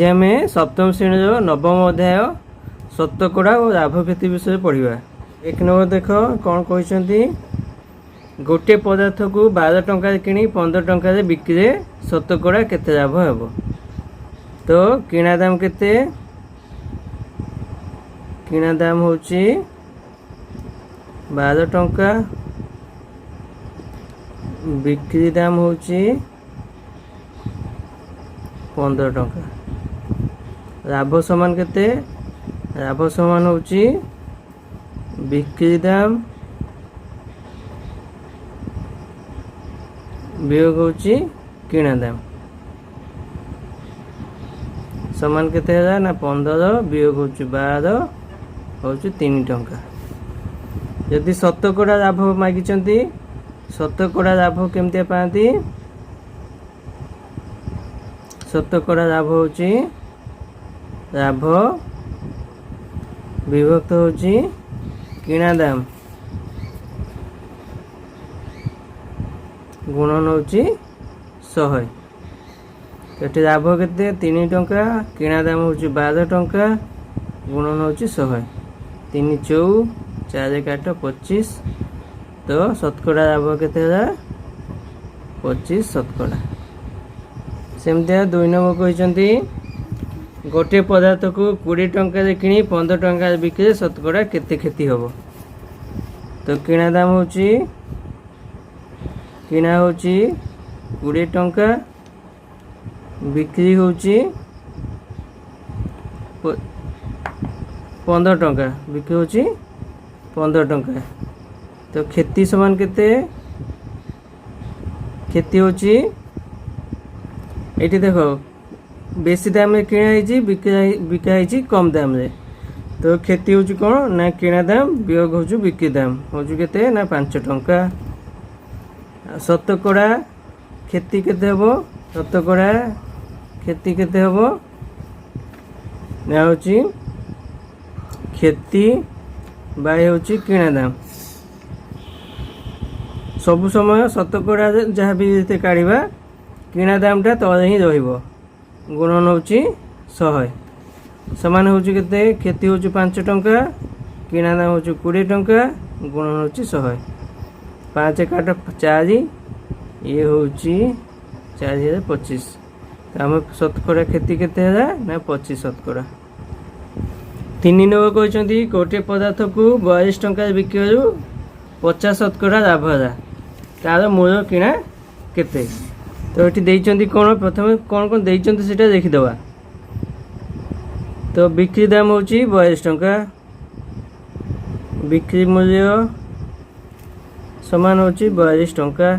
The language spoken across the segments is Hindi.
आज आम सप्तम श्रेणी नवम अध्याय शतकड़ा और लाभ क्षति विषय पढ़ा। एक नंबर देख कौन कहते गोटे पदार्थ को 12 टंका किणी 15 टंका बिक्री शतकड़ा केते लाभ हेब। तो किणा दाम केते? किणा दाम होची 12 टंका, बिक्री दाम होची 15 टंका। लाभ समान केते? लाभ समान होची बिक्री दाम वियोग होची किणा दाम समान केते है ना 15 वियोग होची 12 होची 3 टंका। यदि शतकड़ा लाभ मागिचंती शतकड़ा लाभ केमती पाती? शतकड़ा लाभ होची लाभ विभक्त होची किणा दाम गुणन होची 100। ये लाभ केते 3 टंका, किणा दाम होची 12 टंका, गुणन होची 100। 3 4 4 काट 25। तो शतकड़ा लाभ केते है 25 शतकड़ा। सेमती 2 नंबर कहते गोटे पदार्थ को 20 टंका किणी 15 टंका बिक्री शतकड़ा केते क्षति हम। तो किणा दाम होची किणा होची 20 टंका, बिक्री होची 15 टंका, बिक्री होची 15 टंका। तो क्षति समान केते? क्षति होची ये देखो बेसी दाम रे किणा है बिका है कम दाम रे। तो क्षति होची कौन ना किणा दाम वियोग होची बिक्री दाम होची केते ना 5 टंका। शतकड़ा क्षति केते हबो? शतकड़ा क्षति केते हबो ना होची क्षति बाय होची किणा दाम। सब समय शतकड़ा जहाँ भी काढ़ा किणा दामटा तले ही रहिबो। गुणन होची 100 समान होची केते? क्षति होची 5 टंका, किणा दाम होची 20 टंका, गुणन होची 100। 5 काट 4 ये होची 4 25। आम शतकड़ा क्षति केते है ना 25 शतकड़ा। 3 नंबर कहते गोटे पदार्थ को 42 टंका बिक्री 50 शतकड़ा लाभ है। तार मूल किणा केते? तो ये देइचंती कौन प्रथम कौन कौन देइचंती सेटा देखिदवा। तो बिक्री दाम होची 42 टंका, बिक्री मूल्य समान होची 42 टंका।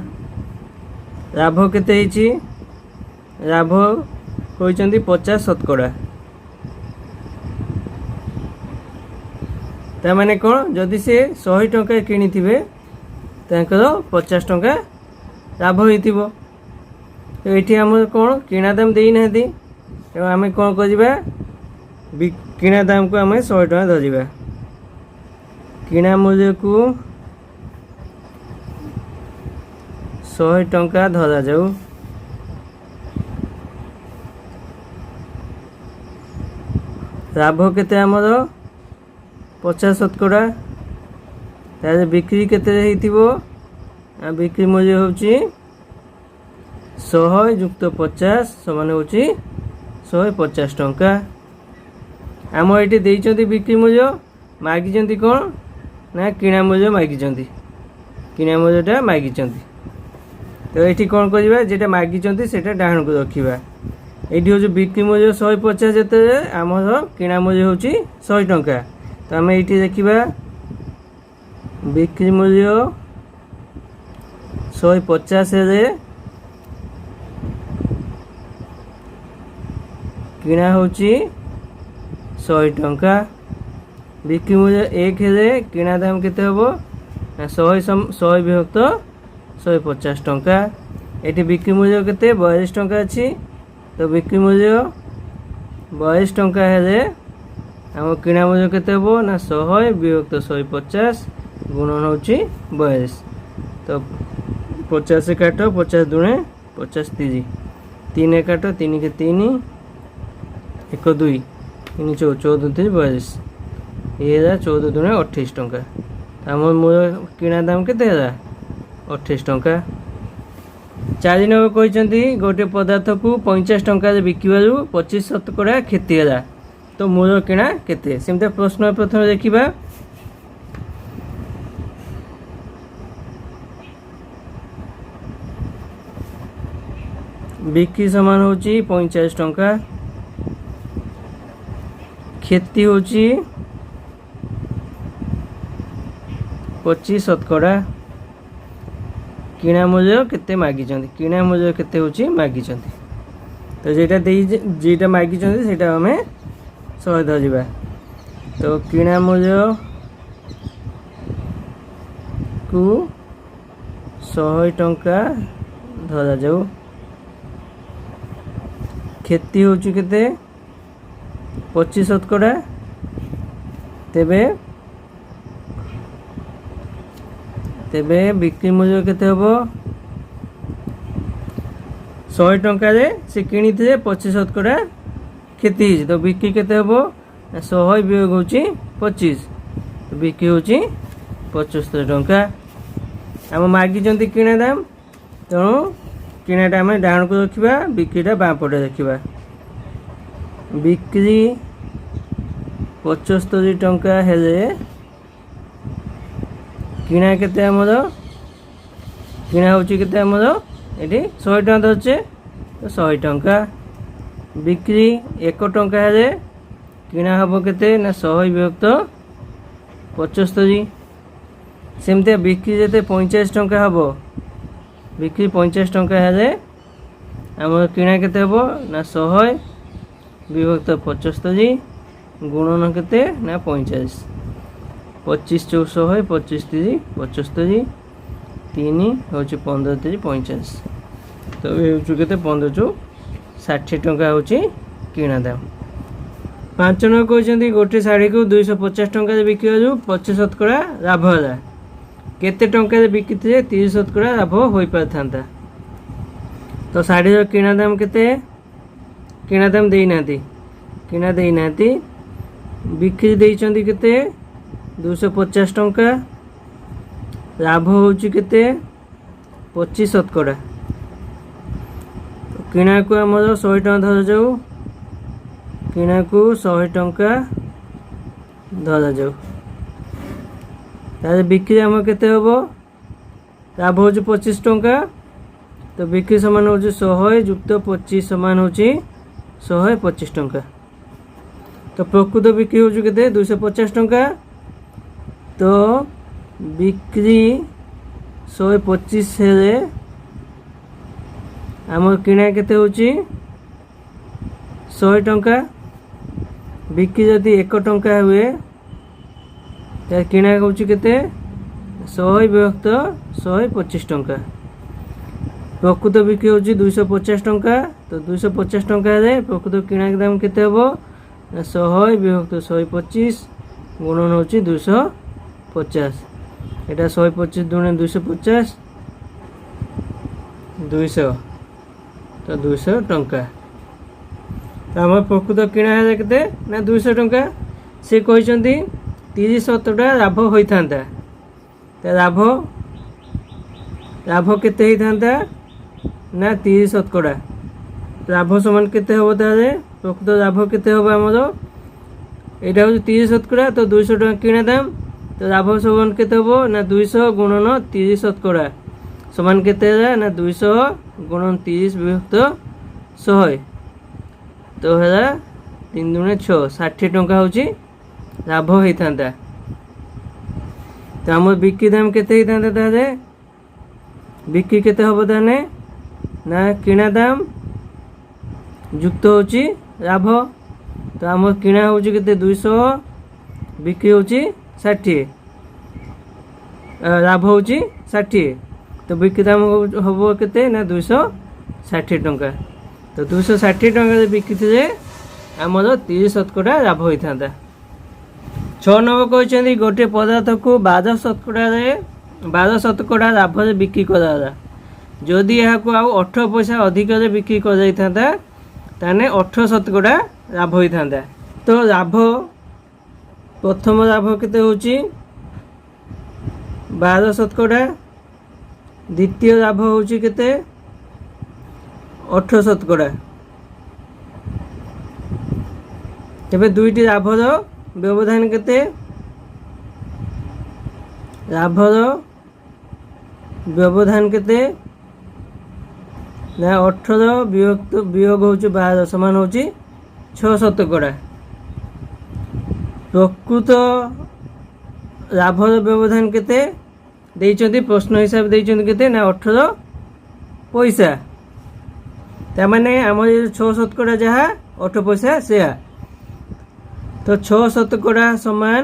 लाभ केते हिची? लाभ होइचंती 50 शतकड़ा। ता माने कौन जदि से 100 टंका किणी थिबे तांकर 50 टंका लाभ होइथिबो। तो ये आम कौन किणा दाम देना तेणु आम कौन करवा किणा दाम को आम 100 टंका धरिबा। किणा मूल्य को 100 टंका धरा जाऊ। लाभ केते आमर 50 शतकड़ा। तार बिक्री केते हेतिबो? बिक्री मूल्य होची 100 युक्त 50 समान होची 150 टंका। आम ये देइचंती बिक्री मूल्य मागिचंती कौन ना किणा मूल्य मागिचंती। किणा मूल्यटा मागिचंती। तो ये कौन करवा जेटा मागिचंती सेटा डाहन को रखिबा। एठी होची बिक्री मूल्य 150 जेते आमर किणा मूल्य होची 100 टंका। तो आम ये देखिबा बिक्री मूल्य 150 रे किणा होची 100 टंका। बिक्री मूल्य 1 रे किणा दाम केते हबो ना 100 विभक्त 150 टंका। एटी बिक्री मूल्य केते 42 टंका अछि। तो बिक्री मूल्य 42 टंका हेले आम किणा मूल्य केते हबो ना 100 विभक्त 150 गुणन होची 42। तो 50 काट 50 दुणे 50 3 काट 3 के 3 1 2 3 4 14 3 42 ये 14 दूने 28 टंका आम मूल किणा दाम के 28 टंका। 4 नंबर कहते गोटे पदार्थ को 50 टंका बिकबार 25% क्षति है तो मूल किणा केते सेमती प्रश्न प्रथम देखा बिक्री समान होची 45 टंका क्षति होची 25% किणा मूल्य केते मागी किणा मूल्य केते होची मागी तो जेटा मागी सेटा हमें 100 धरिबा तो किणा मूल्य को 100 टंका धरा जाऊ क्षति होची केते 25% तेबे तेबे बिक्री मूल्य केते हबो 100 टंका रे से किनी थे 25% क्षति तो बिक्री केते हबो 100 वियोग होची 25 तो बिक्री होची 75 टंका आम मागी किणा दाम तेणु किणाटा आम डाण को रखा बिक्रीटा बाँ पटे रखा बिक्री 75 टंका हेले किणा केते आमर किणा होची केते आमर एटी 100 टंका धरचे तो 100 टंका बिक्री 1 टंका हेले किणा हम केते ना 100 विभक्त 75 सेमती बिक्री जेते 50 टंका हम बिक्री 50 टंका हेले आम किणा केते हबो ना 100 विभक्त 75 गुणन केते ना 45 25 चौ 100 25 3 75 3 होची 15 3 45 तो ये होची केते 15 चौ 60 टंका होची किणा दाम। 5 नंबर कहते गोटे शाढ़ी को 250 टंका बिक्री 25% लाभ है केते टंका बिकी 30% लाभ हो पार था तो शाढ़ी किणा दाम केते किणा दाम देना किणा देना बिक्री देइचंदी केते 250 टंका लाभ होची केते 25% किणा को आमर 100 टंका धरा जाऊ किणा को 100 टंका धरा जाऊ तारे बिक्री आम केते हबो लाभ होची 25 टंका तो बिक्री समान होची 100 युक्त 25 समान होची 125 टंका तो प्रकृत बिक्री होची केते 250 टंका तो बिक्री 125 हेले आम किणा केते होची 100 टंका बिक्री जदि 1 टंका हुए तार किणा होची केते 100 विभक्त 125 टंका प्रकृत बिक्री होची 250 टंका तो 250 टंका रे प्रकृत किणा दाम केते हबो 100 विभक्त 125 गुणन होची 250 एटा 125 दुणे 250 200 तो 200 टंका तो आम प्रकृत किणा है केते ना 200 टंका से कहते 30% लाभ होता लाभ लाभ केते होता ना 30% लाभ समान केते हम तारे प्रकृत लाभ केते हम आमर यहाँ हूँ 30% तो 200 टका किणा दाम तो लाभ समान केते हम ना 200 गुणन 30% समान केते ना 200 गुणन 30 विभक्त 100 तो है 3 दूने 6 60 टंका होची लाभ होता तो आम बिक्री दाम केते होता तारे बिक्री केते हम ताने ना किणा दाम युक्त होची लाभ तो आम किणा होची केते 200 बिक्री होची 60 लाभ होची 60 तो बिक्री दाम हम केते ना 260 टंका तो 260 टंका बिक्री थे आमर 30% लाभ होता 6 नंबर कहते गोटे पदार्थ को 12% लाभ बिक्री कराला जदि यहाँ 18 पैसा अधिक बिक्री कर 18% ଲାଭ ହୋଇଥାନ୍ତା। ତ ଲାଭ ପ୍ରଥମ ଲାଭ କେତେ ହେଉଛି 12%, ଦ୍ୱିତୀୟ ଲାଭ ହେଉଛି କେତେ 18%। ତେବେ ଦୁଇଟି ଲାଭର ବ୍ୟବଧାନ କେତେ? ଲାଭର ବ୍ୟବଧାନ କେତେ ନା 18 ବିয়োଗ ହେଉଛି 12 ସମାନ ହେଉଛି 6%। ପ୍ରକୃତ ଲାଭର ବ୍ୟବଧାନ କେତେ ଦେଇଛନ୍ତି? ପ୍ରଶ୍ନ ହିସାବରେ ଦେଇଛନ୍ତି କେତେ ନା 18 ପଇସା। ତାମାନେ ଆମର 6% ଯାହା 8 ପଇସା ସେୟା। ତ 6% ସମାନ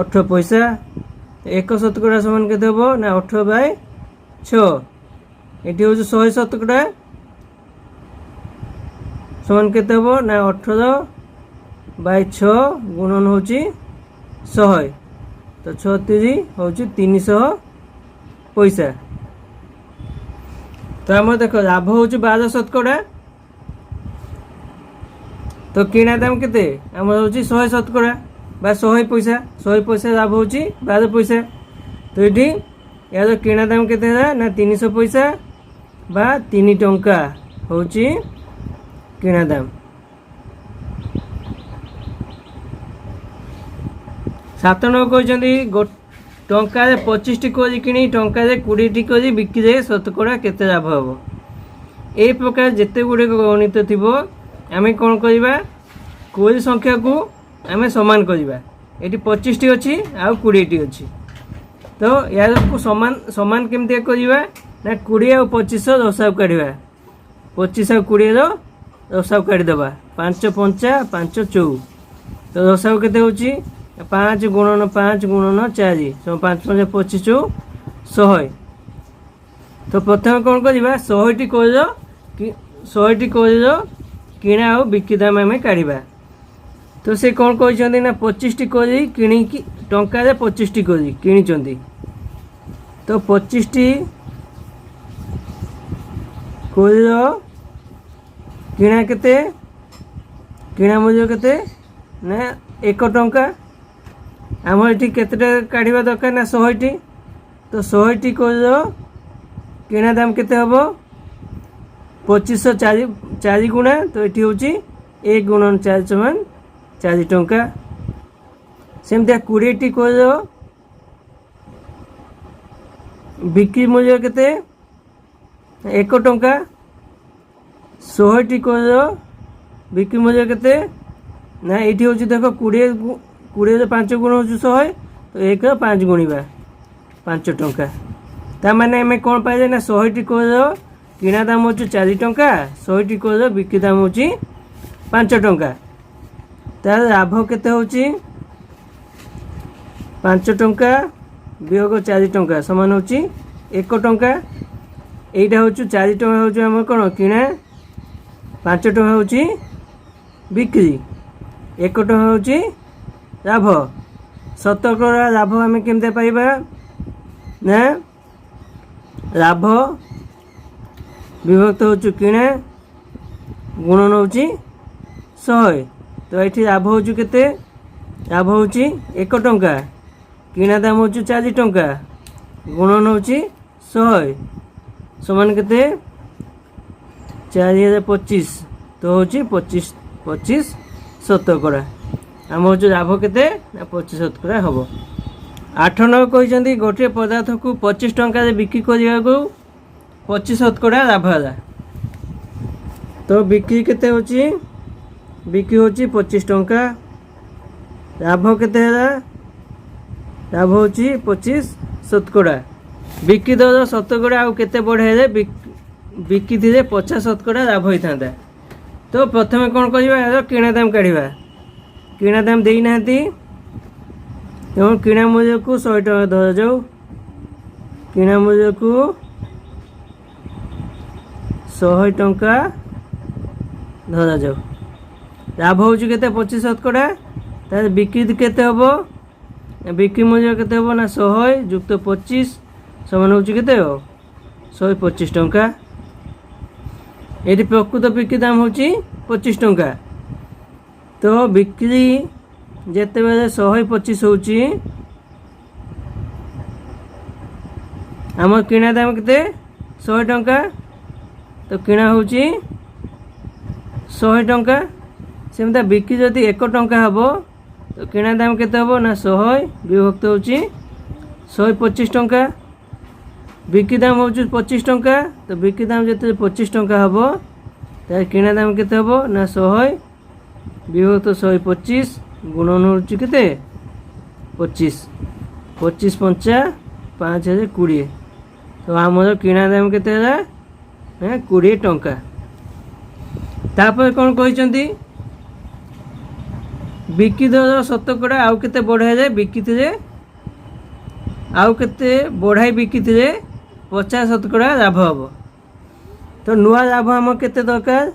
8 ପଇସା। 1% ସମାନ କେତେ ହେବ ନା 18/6। ଏଠି ହେଉଛି 100% ସମାନ କେତେ ହେବ ନା 18/6 ଗୁଣନ ହେଉଛି 100। ତ 36 ହେଉଛି 300 ପଇସା। ତ ଆମର ଦେଖ ଲାଭ ହେଉଛି 12%। ତ କିଣା ଦାମ କେତେ ଆମର ହେଉଛି 100% ବା 100 ପଇସା। 100 ପଇସା ଲାଭ ହେଉଛି 12 ପଇସା। ତ ଏଠି ଏହାର କିଣା ଦାମ କେତେ ହେଲା ନା 300 ପଇସା ବା 3 ଟଙ୍କା ହେଉଛି କିଣା ଦାମ। 7 ନମ୍ବର କହିଛନ୍ତି ଟଙ୍କାରେ 25ଟି କୋଳି କିଣି ଟଙ୍କାରେ 20ଟି କୋଳି ବିକିଲେ ଶତକଡ଼ା କେତେ ଲାଭ ହେବ? ଏହି ପ୍ରକାର ଯେତେ ଗୁଡ଼ିକ ଗଣିତ ଥିବ ଆମେ କ'ଣ କରିବା କୋଳି ସଂଖ୍ୟାକୁ ଆମେ ସମାନ କରିବା। ଏଠି 25ଟି ଅଛି ଆଉ 20ଟି ଅଛି। ତ ୟାକୁ ସମାନ କେମିତି କରିବା ନା 20 ଆଉ 25 ଦଶାକୁ କାଢ଼ିବା। 25 ଆଉ 20ର ଦଶାକୁ କାଢ଼ିଦେବା। 5 5 5 4। ତ ଦଶାକୁ କେତେ ହେଉଛି 5 ଗୁଣନ 5 ଗୁଣନ 4 5 5 25 100। ତ ପ୍ରଥମେ କ'ଣ କରିବା 100ଟି କୋଳିର କିଣା ଆଉ ବିକି ଦାମ ଆମେ କାଢ଼ିବା। ତ ସେ କ'ଣ କହିଛନ୍ତି ନା 25ଟି କୋଳି କିଣିକି ଟଙ୍କାରେ 25ଟି କୋଳି କିଣିଛନ୍ତି। ତ 25ଟି କୋଳିର କିଣା କେତେ କିଣା ମୂଲ୍ୟ କେତେ ନା 1 ଟଙ୍କା। ଆମର ଏଠି କେତେଟା କାଢ଼ିବା ଦରକାର ନା 100ଟି। ତ 100ଟି କୋଳିର କିଣା ଦାମ କେତେ ହେବ 25 4 ଗୁଣା। ତ ଏଠି ହେଉଛି 1 ଗୁଣନ 4 ସମାନ 4 ଟଙ୍କା। ସେମିତିଆ 20ଟି କୋଳିର ବିକ୍ରି ମୂଲ୍ୟ କେତେ 1 ଟଙ୍କା। 100ଟି କୋଳିର ବିକ୍ରି ମୂଲ୍ୟ କେତେ ନା ଏଇଠି ହେଉଛି ଦେଖ 20ରେ 5 ଗୁଣ ହେଉଛି 100। ତ 1ର 5 ଗୁଣିବା 5 ଟଙ୍କା। ତାମାନେ ଆମେ କ'ଣ ପାଇଲେ ନା 100ଟି କୋଳିର କିଣା ଦାମ ହେଉଛି 4 ଟଙ୍କା। 100ଟି କୋଳିର ବିକ୍ରି ଦାମ ହେଉଛି 5 ଟଙ୍କା। ତାର ଲାଭ କେତେ ହେଉଛି 5 ଟଙ୍କା ବିয়োଗ 4 ଟଙ୍କା ସମାନ ହେଉଛି 1 ଟଙ୍କା। এইটা হচ্ছে 4 ଟଙ୍କା ହେଉଛି ଆମର କ'ଣ କିଣା, 5 ଟଙ୍କା ହେଉଛି ବିକ୍ରି, 1 ଟଙ୍କା ହେଉଛି ଲାଭ। ଶତକଡ଼ା ଲାଭ ଆମେ କେମିତି ପାଇବା ନା ଲାଭ ବିଭକ୍ତ ହେଉଛି କିଣା ଗୁଣନ ହେଉଛି 100। ତ ଏଠି ଲାଭ ହେଉଛି କେତେ, ଲାଭ ହେଉଛି 1 ଟଙ୍କା, କିଣା ଦାମ ହେଉଛି 4 ଟଙ୍କା, ଗୁଣନ ହେଉଛି 100 ସମାନ କେତେ 4025। ତ ହେଉଛି 25 ଶତକଡ଼ା। ଆମ ହେଉଛି ଲାଭ କେତେ ନା 25 ଶତକଡ଼ା ହେବ। 8 ନମ୍ବର କହିଛନ୍ତି ଗୋଟିଏ ପଦାର୍ଥକୁ 25 ଟଙ୍କାରେ ବିକ୍ରି କରିବାକୁ 25 ଶତକଡ଼ା ଲାଭ ହେଲା। ତ ବିକ୍ରି କେତେ ହେଉଛି, ବିକ୍ରି ହେଉଛି 25 ଟଙ୍କା, ଲାଭ କେତେ ହେଲା, ଲାଭ ହେଉଛି 25 ଶତକଡ଼ା। ବିକ୍ରି ଦର ଶତକଡ଼ା ଆଉ କେତେ ବଢ଼ାଇଲେ ବିକିଥିଲେ 50 ଶତକଡ଼ା ଲାଭ ହୋଇଥାନ୍ତା। ତ ପ୍ରଥମେ କ'ଣ କରିବା, ଏହାର କିଣା ଦାମ କାଢ଼ିବା। କିଣା ଦାମ ଦେଇନାହାନ୍ତି ତେଣୁ କିଣା ମୂଲ୍ୟକୁ 100 ଟଙ୍କା ଧରାଯାଉ, କିଣା ମୂଲ୍ୟକୁ 100 ଟଙ୍କା ଧରାଯାଉ। ଲାଭ ହେଉଛି କେତେ 25 ଶତକଡ଼ା, ତାହେଲେ ବିକ୍ରି କେତେ ହେବ, ବିକ୍ରି ମୂଲ୍ୟ କେତେ ହେବ ନା 100 ଯୁକ୍ତ 25 ସମାନ ହେଉଛି କେତେ 125 ଟଙ୍କା। ଏଠି ପ୍ରକୃତ ବିକ୍ରି ଦାମ ହେଉଛି 25 ଟଙ୍କା, तो बिक्री जेतेबेले 125 होची आम किणा दाम केते 100 टंका तो किणा होची 100 टंका सेमता बिक्री जदि 1 टंका हबो तो किणा दाम केते हबो ना 100 विभक्त होची 125 टंका बिक्री दाम होची 25 टंका तो बिक्री दाम जते 25 टंका हबो तो किणा दाम केते हबो ना 100 विभक्त 125 गुणन होची केते 25 25 पंचा 5020 तो आमर किणा दाम केते है 20 टंका तापर कौन कहते बिक्री दर शतकड़ा आउ केते बढ़ाई जाए बिक्री थे आउ केते बढ़ाई बिक्री थे 50 शतकड़ा लाभ हम तो नुआ लाभ आम केते दरकार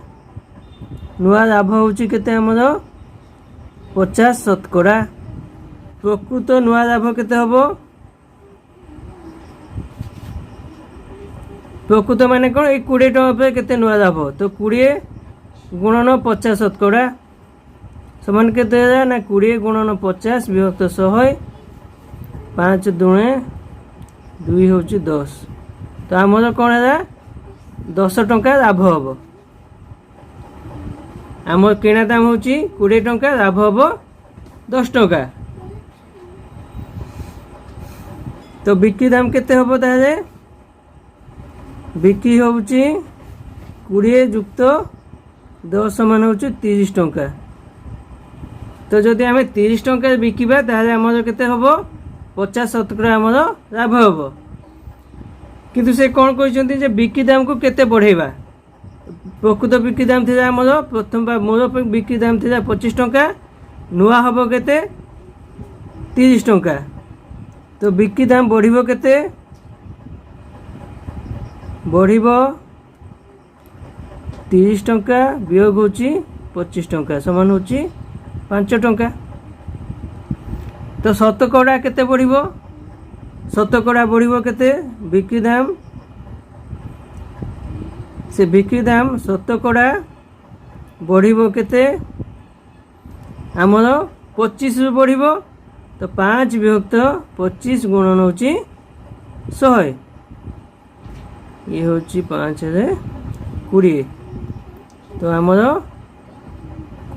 नुआ लाभ होची केते आमर 50 शतकड़ा प्रकृत नुआ लाभ केते हबो प्रकृत माने कौन ये 20 टका पे केते नुआ लाभ तो 20 गुणन 50 शतकड़ा समान केते ना 20 गुणन 50 विभक्त 100 5 दुणे 2 होची 10 तो आमर कौन है 10 टंका लाभ हम आम किणा दाम होची 20 टंका लाभ हम 10 टंका तो बिक्री दाम केते हम ताहे बिक्री होची 20 युक्त 10 समान होची 30 टंका तो जदि आम 30 टंका बिकिबा ताहे आमर केते हबो 50 शतकड़ा आमर लाभ हम किंतु से कौन कहते जे बिक्री दाम को केते बढ़ेबा प्रकृत बिक्री दाम थे आमर प्रथम मोर बिक्री दाम थे 25 टंका नुआ हम केते 30 टंका तो बिक्री दाम बढ़िबो केते बढ़िबो 30 टंका वियोग होची 25 टंका समान होची 5 टंका तो शतकड़ा केते बढ़िबो शतकड़ा बढ़िबो केते बिक्री दाम से बिक्री दाम शतकड़ा बढ़िबो केते आमर 25 रु बढ़िबो तो 5 विभक्त 25 गुणन होची 100 ये होची 5 रे 20 तो आमर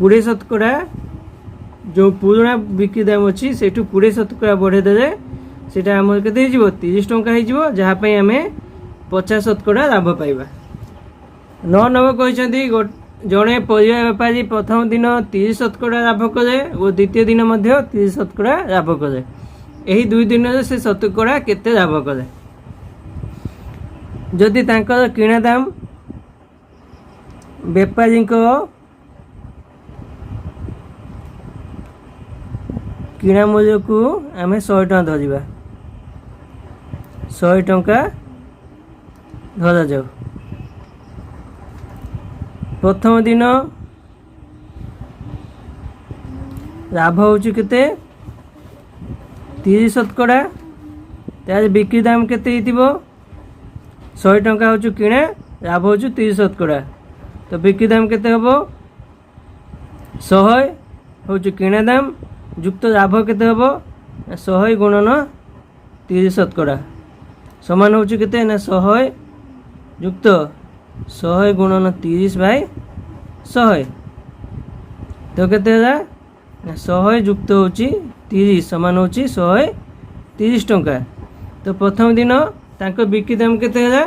20 शतकड़ा जो पुराना बिक्री दाम अच्छी से 20 शतकड़ा बढ़े दे सेटा आम के 30 टंका हो जहाँ आम 50 शतकड़ा लाभ पाइबा 9 नंबर कहते जड़े परिया बेपारी प्रथम दिन 30 शतकड़ा लाभ करे और द्वितीय दिन 30 शतकड़ा लाभ करे यही 2 दिन से शतकड़ा केते लाभ करे जदि तांकर किणा दाम बेपारी किणा मूल्य को आम 100 टका धरिबा 100 टका धरा जाऊ प्रथम दिन लाभ होची केते 30 शतकड़ा तार बिक्री दाम केते हितिबो 100 टका होची किणा लाभ होची 30 शतकड़ा तो बिक्री दाम केते हबो 100 होची किणा दाम युक्त लाभ केते हबो 100 गुणन 30 शतकड़ा समान होची केते ना 100 युक्त 100 गुणन 30 बाय 100 तो केते होला ना 100 युक्त होची 30 समान होची 130 टंका तो प्रथम दिन तांको बिक्री दाम केते होला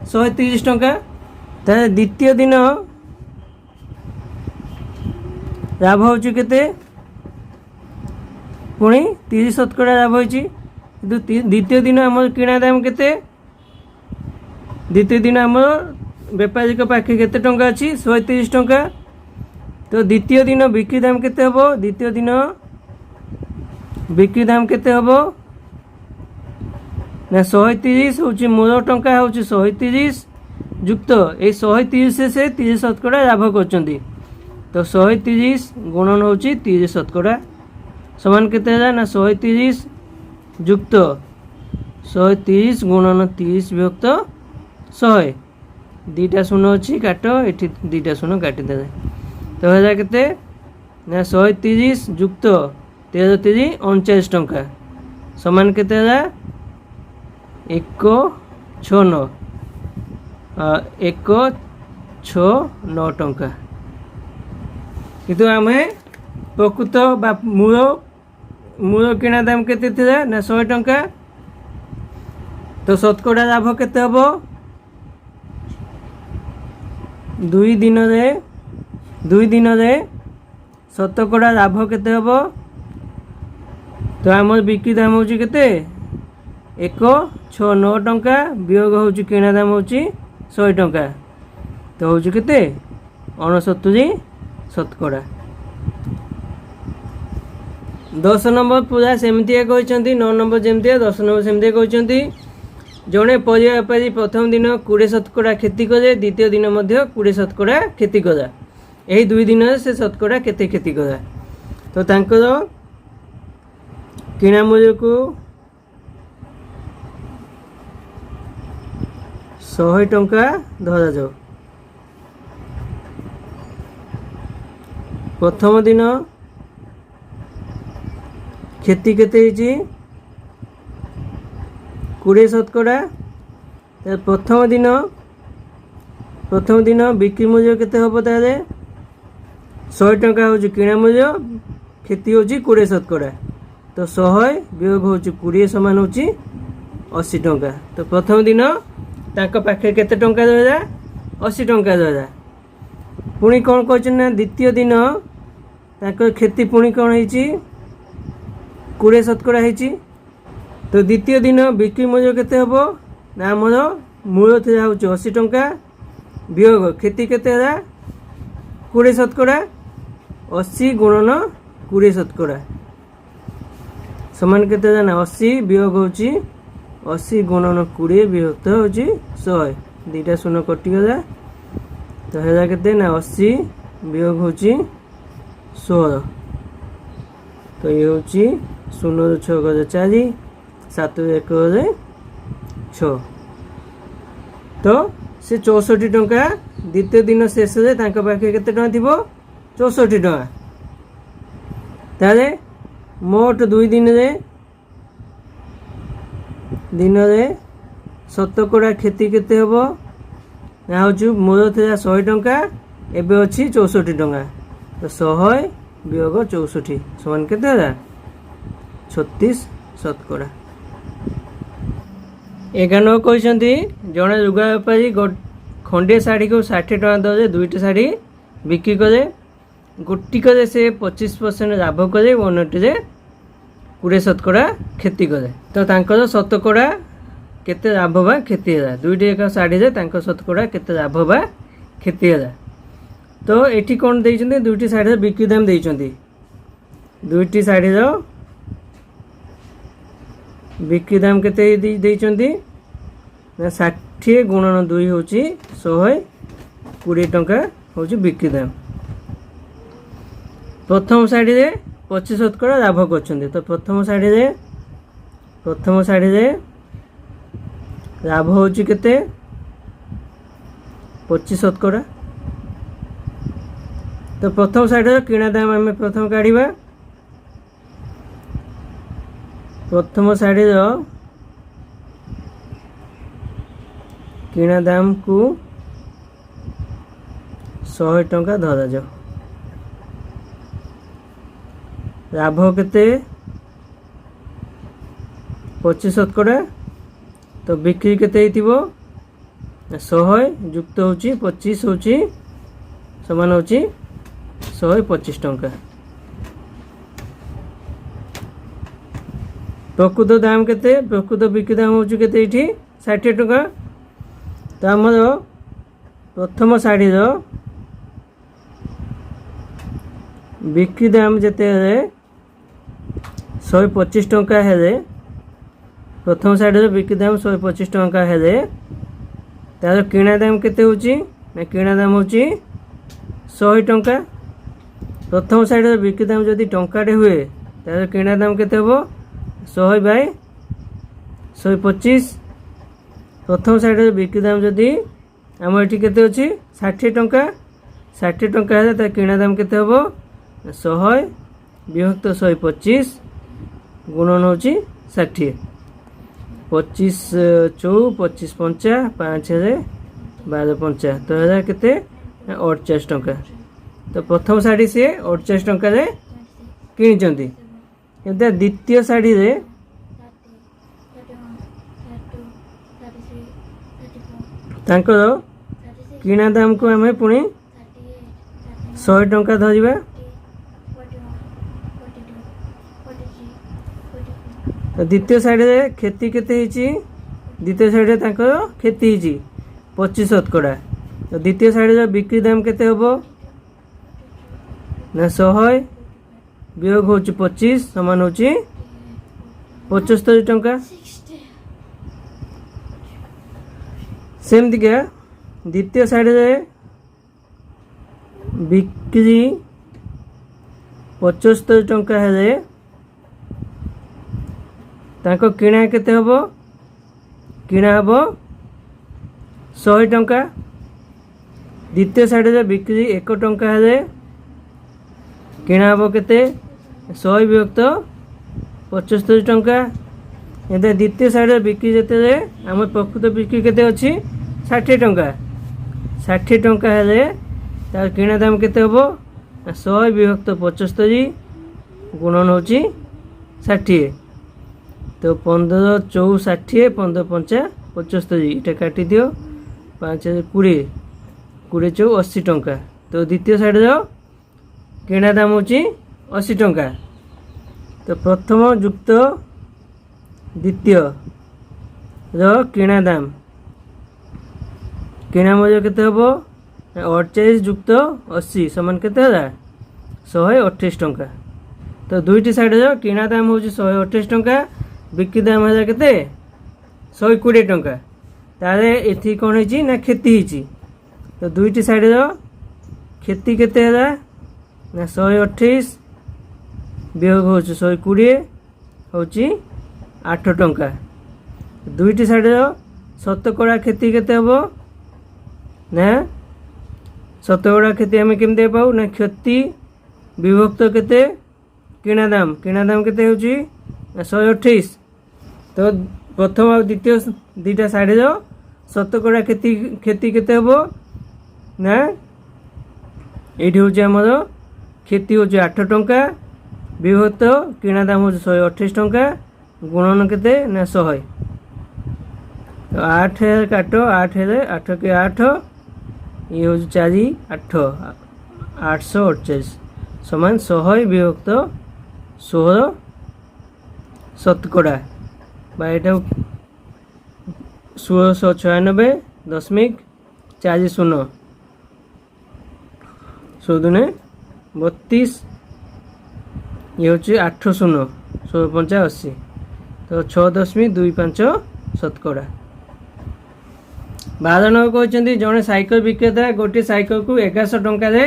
130 टंका तार द्वितीय दिन लाभ होची केते पुणी 30 शतकड़ा लाभ होची द्वितीय दिन आम किणा दाम केते द्वितीय दिन आम बेपारी पाखे केते टंका अच्छी 130 टंका तो द्वितीय दिन बिक्री दाम केते हबो द्वितीय दिन बिक्री दाम केते हबो ना 130 होची मूल टंका होची 130 युक्त ए 130 से 30 शतकड़ा लाभ करचंती तो 130 गुणन होची 30 शतकड़ा समान केते है ना 130 युक्त 130 गुणन 30 विभक्त 100 2टा शून्य अच्छी काट ये 2टा शून्य काटिदे तो है केते ना 130 ଯୁକ୍ତ 13 39 ଟଙ୍କା ସମାନ କେତେ ହେଲା 169 169 ଟଙ୍କା। କିନ୍ତୁ ଆମେ ପ୍ରକୃତ ବା ମୂଳ କିଣା ଦାମ କେତେ ଥିଲା ନା 100 ଟଙ୍କା। ତ ଶତକଡ଼ା ଲାଭ କେତେ ହେବ 2 ଦିନରେ ଶତକଡ଼ା ଲାଭ କେତେ ହେବ। ତ ଆମର ବିକ୍ରି ଦାମ ହେଉଛି କେତେ 169 ଟଙ୍କା ବିয়োଗ ହେଉଛି କିଣା ଦାମ ହେଉଛି 100 ଟଙ୍କା। ତ ହେଉଛି କେତେ 69 ଶତକଡ଼ା। 10 ନମ୍ବର ପୁରା ସେମିତିଆ କହିଛନ୍ତି, 9 ନମ୍ବର ଯେମିତିଆ 10 ନମ୍ବର ସେମିତିଆ କହିଛନ୍ତି। ଜଣେ ପରିବା ବେପାରୀ ପ୍ରଥମ ଦିନ 20 ଶତକଡ଼ା କ୍ଷତି କଲେ, ଦ୍ୱିତୀୟ ଦିନ ମଧ୍ୟ 20 ଶତକଡ଼ା କ୍ଷତି କଲା। ଏହି 2 ଦିନରେ ସେ ଶତକଡ଼ା କେତେ କ୍ଷତି କଲା। ତ ତାଙ୍କର କିଣା ମୂଲ୍ୟକୁ 100 ଟଙ୍କା ଧରାଯାଉ। ପ୍ରଥମ ଦିନ କ୍ଷତି କେତେ ହେଇଛି 20 ଶତକଡ଼ା। ପ୍ରଥମ ଦିନ ବିକ୍ରି ମୂଲ୍ୟ କେତେ ହେବ ତାହେଲେ 100 ଟଙ୍କା ହେଉଛି କିଣା ମୂଲ୍ୟ, କ୍ଷତି ହେଉଛି 20 ଶତକଡ଼ା। ତ 100 ବିୟୋଗ ହେଉଛି 20 ସମାନ ହେଉଛି 80 ଟଙ୍କା। ତ ପ୍ରଥମ ଦିନ ତାଙ୍କ ପାଖରେ କେତେ ଟଙ୍କା ରହିଲା 80 ଟଙ୍କା ରହିଲା। ପୁଣି କ'ଣ କହିଛନ୍ତି ନା ଦ୍ୱିତୀୟ ଦିନ ତାଙ୍କର କ୍ଷତି ପୁଣି କ'ଣ ହେଇଛି 20 ଶତକଡ଼ା ହେଇଛି। ତ ଦ୍ୱିତୀୟ ଦିନ ବିକ୍ରି ମୂଲ୍ୟ କେତେ ହେବ ନା ଆମର ମୂଳ ଥିଲା ହେଉଛି 80 ଟଙ୍କା ବିୟୋଗ କ୍ଷତି କେତେ ହେଲା 20 ଶତକଡ଼ା। 80 ଗୁଣନ 20 ଶତକଡ଼ା ସମାନ କେତେ ହେଲା ନା 80 ବିୟୋଗ ହେଉଛି 80 ଗୁଣନ 20 ବିଭକ୍ତ ହେଉଛି 100। ଦୁଇଟା ଶୂନ କଟିଗଲା। ତ ହେଲା କେତେ ନା 80 ବିୟୋଗ ହେଉଛି 16। ତ ଇଏ ହେଉଛି 0 6 ଗଲେ 4 7 1 ଗଲେ 6। ତ ସେ 64 ଟଙ୍କା ଦ୍ୱିତୀୟ ଦିନ ଶେଷରେ ତାଙ୍କ ପାଖରେ କେତେ ଟଙ୍କା ଥିବ 64 ଟଙ୍କା। ତାହେଲେ ମୋଟ 2 ଦିନରେ ଶତକଡ଼ା କ୍ଷତି କେତେ ହେବ ନା ହେଉଛି ମୂଳ ଥିଲା 100 ଟଙ୍କା ଏବେ ଅଛି 64 ଟଙ୍କା। ତ 100 ବିୟୋଗ 64 ସମାନ କେତେ ହେଲା 36 ଶତକଡ଼ା। 11 କହିଛନ୍ତି ଜଣେ ଲୁଗା ବେପାରୀ ଖଣ୍ଡିଏ ଶାଢ଼ୀକୁ 60 ଟଙ୍କା ଦରରେ 2ଟି ଶାଢ଼ୀ ବିକ୍ରି କଲେ। ଗୋଟିକରେ ସେ 25% ଲାଭ କଲେ, ଅନ୍ୟଟିରେ 20 ଶତକଡ଼ା କ୍ଷତି କଲେ। ତ ତାଙ୍କର ଶତକଡ଼ା କେତେ ଲାଭ ବା କ୍ଷତି ହେଲା। 2ଟି ଏକ ଶାଢ଼ୀରେ ତାଙ୍କ ଶତକଡ଼ା କେତେ ଲାଭ ବା କ୍ଷତି ହେଲା। ତ ଏଠି କ'ଣ ଦେଇଛନ୍ତି 2ଟି ଶାଢ଼ୀର ବିକ୍ରି ଦାମ ଦେଇଛନ୍ତି। 2ଟି ଶାଢ଼ୀର ବିକ୍ରି ଦାମ କେତେ ଦେଇଛନ୍ତି ନା 60 ଗୁଣନ 2 ହେଉଛି 120 ଟଙ୍କା ହେଉଛି ବିକ୍ରି ଦାମ। ପ୍ରଥମ ଶାଢ଼ୀରେ 25 ଶତକଡ଼ା ଲାଭ କରିଛନ୍ତି। ତ ପ୍ରଥମ ଶାଢ଼ୀରେ ଲାଭ ହେଉଛି କେତେ 25 ଶତକଡ଼ା। ତ ପ୍ରଥମ ଶାଢ଼ୀର କିଣା ଦାମ ଆମେ ପ୍ରଥମ କାଢ଼ିବା। ପ୍ରଥମ ଶାଢ଼ୀର କିଣା ଦାମକୁ 100 ଟଙ୍କା ଧରାଯାଉ। ଲାଭ କେତେ 25 ଶତକଡ଼ା। ତ ବିକ୍ରି କେତେ ହେଇଥିବ 100 ଯୁକ୍ତ ହେଉଛି 25 ହେଉଛି ସମାନ ହେଉଛି 125 ଟଙ୍କା। ପ୍ରକୃତ ଦାମ କେତେ ପ୍ରକୃତ ବିକ୍ରି ଦାମ ହେଉଛି କେତେ ଏଇଠି 60 ଟଙ୍କା। ତ ଆମର ପ୍ରଥମ ଶାଢ଼ୀର ବିକ୍ରି ଦାମ ଯେତେବେଳେ 125 ଟଙ୍କା ହେଲେ, ପ୍ରଥମ ଶାଢ଼ୀର ବିକ୍ରି ଦାମ 125 ଟଙ୍କା ହେଲେ ତାର କିଣା ଦାମ କେତେ ହେଉଛି ନା କିଣା ଦାମ ହେଉଛି 100 ଟଙ୍କା। ପ୍ରଥମ ଶାଢ଼ୀର ବିକ୍ରି ଦାମ ଯଦି ଟଙ୍କାଟେ ହୁଏ ତାର କିଣା ଦାମ କେତେ ହେବ 100/125। ପ୍ରଥମ ଶାଢ଼ୀର ବିକ୍ରି ଦାମ ଯଦି ଆମର ଏଠି କେତେ ଅଛି 60 ଟଙ୍କା। 60 ଟଙ୍କା ହେଲେ ତାର କିଣା ଦାମ କେତେ ହେବ 100 ବିଭକ୍ତ 125 ଗୁଣନ ହେଉଛି 60। 25 ଚଉ 25 ପଞ୍ଚା 5000 12 ପଞ୍ଚା ତ ହେଲା କେତେ 48 ଟଙ୍କା। ତ ପ୍ରଥମ ଶାଢ଼ୀ ସିଏ 48 ଟଙ୍କାରେ କିଣିଛନ୍ତି। କିନ୍ତୁ ଦ୍ୱିତୀୟ ଶାଢ଼ୀରେ ତାଙ୍କର କିଣା ଦାମକୁ ଆମେ ପୁଣି 100 ଟଙ୍କା ଧରିବା। ଦ୍ୱିତୀୟ ଶାଢ଼ୀରେ କ୍ଷତି କେତେ ହେଇଛି? ଦ୍ୱିତୀୟ ଶାଢ଼ୀରେ ତାଙ୍କର କ୍ଷତି ହେଇଛି 25%। ତ ଦ୍ୱିତୀୟ ଶାଢ଼ୀର ବିକ୍ରି ଦାମ କେତେ ହେବ ନା 100 ବିୟୋଗ ହେଉଛି 25 ସମାନ ହେଉଛି 75 ଟଙ୍କା। ସେମିତିକା ଦ୍ୱିତୀୟ ଶାଢ଼ୀରେ ବିକ୍ରି 75 ଟଙ୍କା ହେଲେ ତାଙ୍କ କିଣା କେତେ ହେବ? କିଣା ହେବ 100 ଟଙ୍କା। ଦ୍ୱିତୀୟ ଶାଢ଼ୀରେ ବିକ୍ରି 1 ଟଙ୍କା ହେଲେ କିଣା ହେବ କେତେ? 100 ବିଭକ୍ତ 75 ଟଙ୍କା। ଏବେ ଦ୍ୱିତୀୟ ଶାଢ଼ୀର ବିକ୍ରି ଯେତେବେଳେ ଆମର ପ୍ରକୃତ ବିକ୍ରି କେତେ ଅଛି 60 ଟଙ୍କା। 60 ଟଙ୍କା ହେଲେ ତାର କିଣା ଦାମ କେତେ ହେବ? 100 ବିଭକ୍ତ 75 ଗୁଣନ ହେଉଛି 60। ତ 15 ଚଉ 60 15 ପଞ୍ଚା 75 ଏଇଟା କାଟିଦିଅ 5 20 20 ଚଉ 80 ଟଙ୍କା। ତ ଦ୍ୱିତୀୟ ଶାଢ଼ୀର କିଣା ଦାମ ହେଉଛି 80 ଟଙ୍କା। ତ ପ୍ରଥମ ଯୁକ୍ତ ଦ୍ୱିତୀୟର କିଣା ଦାମ କିଣା ମୂଲ୍ୟ କେତେ ହେବ? 48 ଯୁକ୍ତ 80 ସମାନ କେତେ ହେଲା 128 ଟଙ୍କା। ତ ଦୁଇଟି ଶାଢ଼ୀର କିଣା ଦାମ ହେଉଛି 128 ଟଙ୍କା, ବିକ୍ରି ଦାମ ହେଲା କେତେ 120 ଟଙ୍କା। ତାହେଲେ ଏଠି କ'ଣ ହେଇଛି ନା କ୍ଷତି ହେଇଛି। ତ ଦୁଇଟି ଶାଢ଼ୀର କ୍ଷତି କେତେ ହେଲା ନା 128 ବିୟୋଗ ହେଉଛି 120 ହେଉଛି 8 ଟଙ୍କା। ଦୁଇଟି ଶାଢ଼ୀର ଶତକଡ଼ା କ୍ଷତି କେତେ ହେବ ନା ଶତକଡ଼ା କ୍ଷତି ଆମେ କେମିତି ପାଉ ନା କ୍ଷତି ବିଭକ୍ତ କେତେ କିଣା ଦାମ କେତେ ହେଉଛି ନା 128। ତ ପ୍ରଥମ ଆଉ ଦ୍ୱିତୀୟ ଦୁଇଟା ଶାଢ଼ୀର ଶତକଡ଼ା କ୍ଷତି କେତେ ହେବ ନା ଏଇଠି ହେଉଛି ଆମର କ୍ଷତି ହେଉଛି 8 ଟଙ୍କା ବିଭକ୍ତ କିଣା ଦାମ ହେଉଛି 128 ଟଙ୍କା ଗୁଣନ କେତେ ନା 100। ତ 8 କାଟ 8 ହେଲେ 8 କି 8 ଇଏ ହେଉଛି 4 8 848 ସମାନ 100 ବିଭକ୍ତ 16 ଶତକଡ଼ା ବା ଏଇଟା 1696.40 14 32 ଇଏ ହେଉଛି 8 ଶୂନ 16 ତ 6.25 ଶତକଡ଼ା। 12 ନମ୍ବର କହିଛନ୍ତି ଜଣେ ସାଇକେଲ ବିକ୍ରେତା ଗୋଟିଏ ସାଇକେଲକୁ 1100 ଟଙ୍କାରେ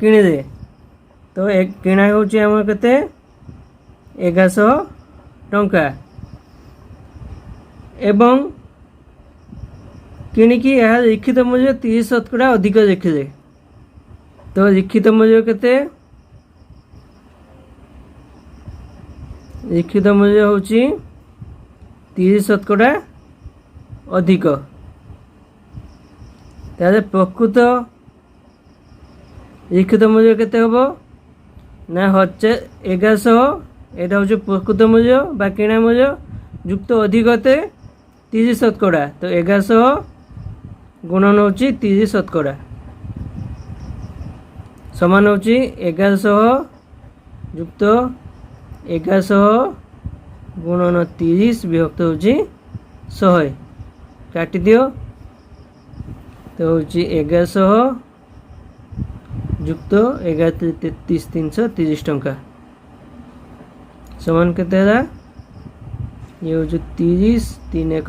କିଣିଲେ। ତ କିଣା ହେଉଛି ଆମର କେତେ 1100 ଟଙ୍କା ଏବଂ କିଣିକି ଏହା ଲିଖିତ ମୂଲ୍ୟ 30% ଅଧିକ ଦେଖିଲେ। ତ ଲିଖିତ ମୂଲ୍ୟ କେତେ? ଲିଖିତ ମୂଲ୍ୟ ହେଉଛି 30% ଅଧିକ। ତାହେଲେ ପ୍ରକୃତ ଲିଖିତ ମୂଲ୍ୟ କେତେ ହେବ ନା 1100 ଏଇଟା ହେଉଛି ପ୍ରକୃତ ମୂଲ୍ୟ ବା କିଣା ମୂଲ୍ୟ ଯୁକ୍ତ ଅଧିକ 30%। ତ 1100 ଗୁଣନ ହେଉଛି 30% ସମାନ ହେଉଛି 1100 ଯୁକ୍ତ 1100 ଗୁଣନ 30 ବିଭକ୍ତ ହେଉଛି 100 କାଟିଦିଅ। ତ ହେଉଛି 1100 ଯୁକ୍ତ 11 33 330 ଟଙ୍କା ସମାନ କେତେ ହେଲା ଇଏ ହେଉଛି 30 3 1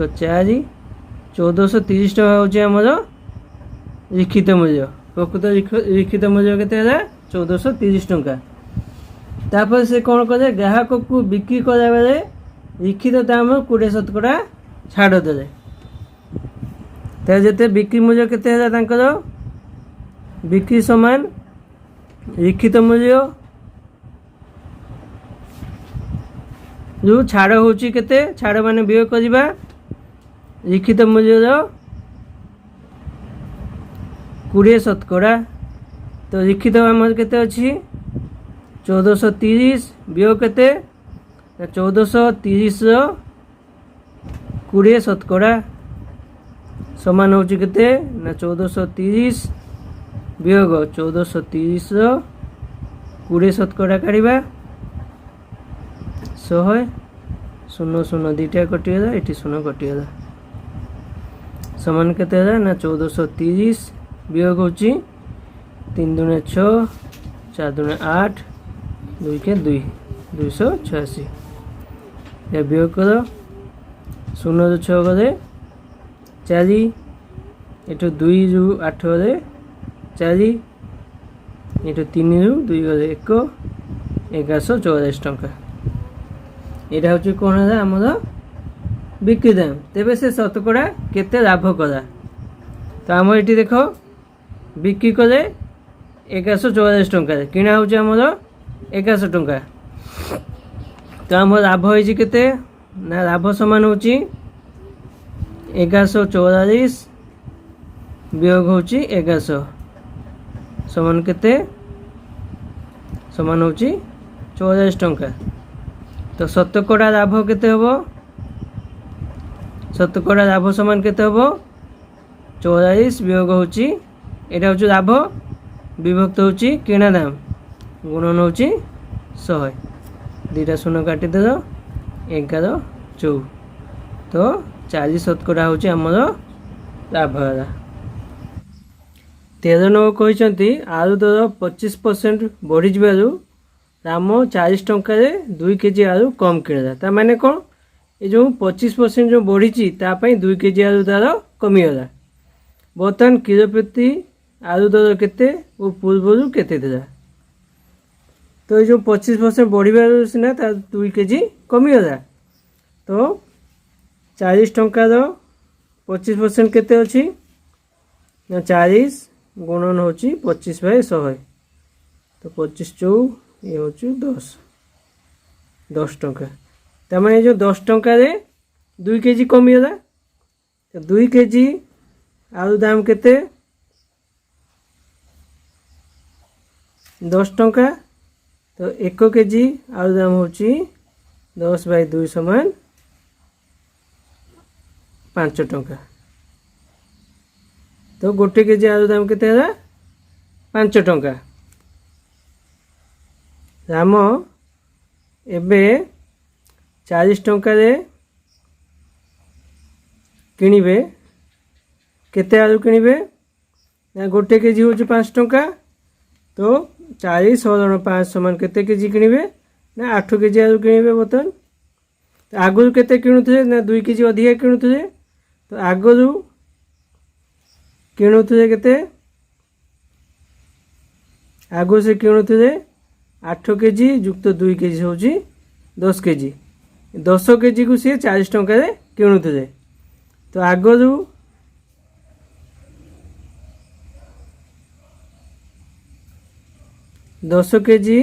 4 1430 ଟଙ୍କା ହେଉଛି ଆମର ଲିଖିତ ମୂଲ୍ୟ। ପ୍ରକୃତ ଲିଖିତ ମୂଲ୍ୟ କେତେ ହେଲା 1430 ଟଙ୍କା। ତାପରେ ସେ କ'ଣ କଲେ ଗ୍ରାହକକୁ ବିକ୍ରି କଲାବେଳେ ଲିଖିତ ଦାମ 20% ଛାଡ଼ ଦେଲେ। ତାହେଲେ ଯେତେ ବିକ୍ରି ମୂଲ୍ୟ କେତେ ହେଲା ତାଙ୍କର ବିକ୍ରି ସମାନ ଲିଖିତ ମୂଲ୍ୟ जो छाड़ होची केते छाड़ माने वियोग करबा लिखित मूल्य 20% तो लिखित आमर केते अछि 1430 वियोग केते 1430 20% समान होची केते ना 1430 वियोग 1430 20% काढ़ा 100 शून्य शून्य दुईटा कटिगला ये शून्य कटिगला समान केते ना 1430 वियोग होची 3 दूने 6 4 दूने 8 2 के 2 286 या वियोग करो 0 जो 6 गले 4 एठो 2 जो 8 गले 4 एठो 3 जो 2 गले 1 1144 टंका यहाँ हूँ कौन है आमर बिक्री दाम तेरे से शतकड़ा केते लाभ कला तो आम ये देख बिक्री कले 1144 टंका किणा हूँ आमर 1100 टंका तो आम लाभ होती केते ना लाभ समान हूँ 1144 वियोग हूँ 1100 समान केते समान हूँ 44 टंका तो शतकड़ा लाभ केते हबो शतकड़ा लाभ समान केते हबो 44 वियोग होची एटा होची लाभ विभक्त होची किणा दाम गुणन होची 100 दुईटा शून्य काटी दो 11 4 तो 40 शतकड़ा होची हमर लाभ होला 13 नंबर कहते आलू दर 25% बढ़ी जारू राम 40 टंका 2 केजी आलू कम किणला ता माने कौन ये जो 25% जो बढ़ी 2 केजी आलू तार कमीगला बर्तमान किलो प्रति आलू दर केते वो पूर्व केते थिला तो ये जो 25% बढ़िबार सिना 2 केजी कमीगला तो 40 टंका 25% केते अछि ना 40 गुणन होची 25/100 तो 25 चौ ये हूँ 10 टंका तमें जो 10 टंका 2 केजी कमीगला तो 2 केजी आलू दाम केते 10 टंका तो 1 केजी आलू दाम होची 10/2 समान 5 टंका तो 1 केजी आलू दाम केते है 5 टंका राम एबे 40 टंका किणवे केते आलू किणवे ना 1 केजी हूँ 5 टंका तो 40 हरण 5 समान केते केजी किणवे ना 8 केजी आलू किणवे बर्तमान तो आगुरी केते किणुथे ना 2 केजी अधिका किणुथे तो आगुरी किणुथे केते आगु से किणुथे 8 केजी युक्त 2 केजी हूँ 10 केजी 10 केजी को सी 40 टंका किणुथे तो आगु 10 केजी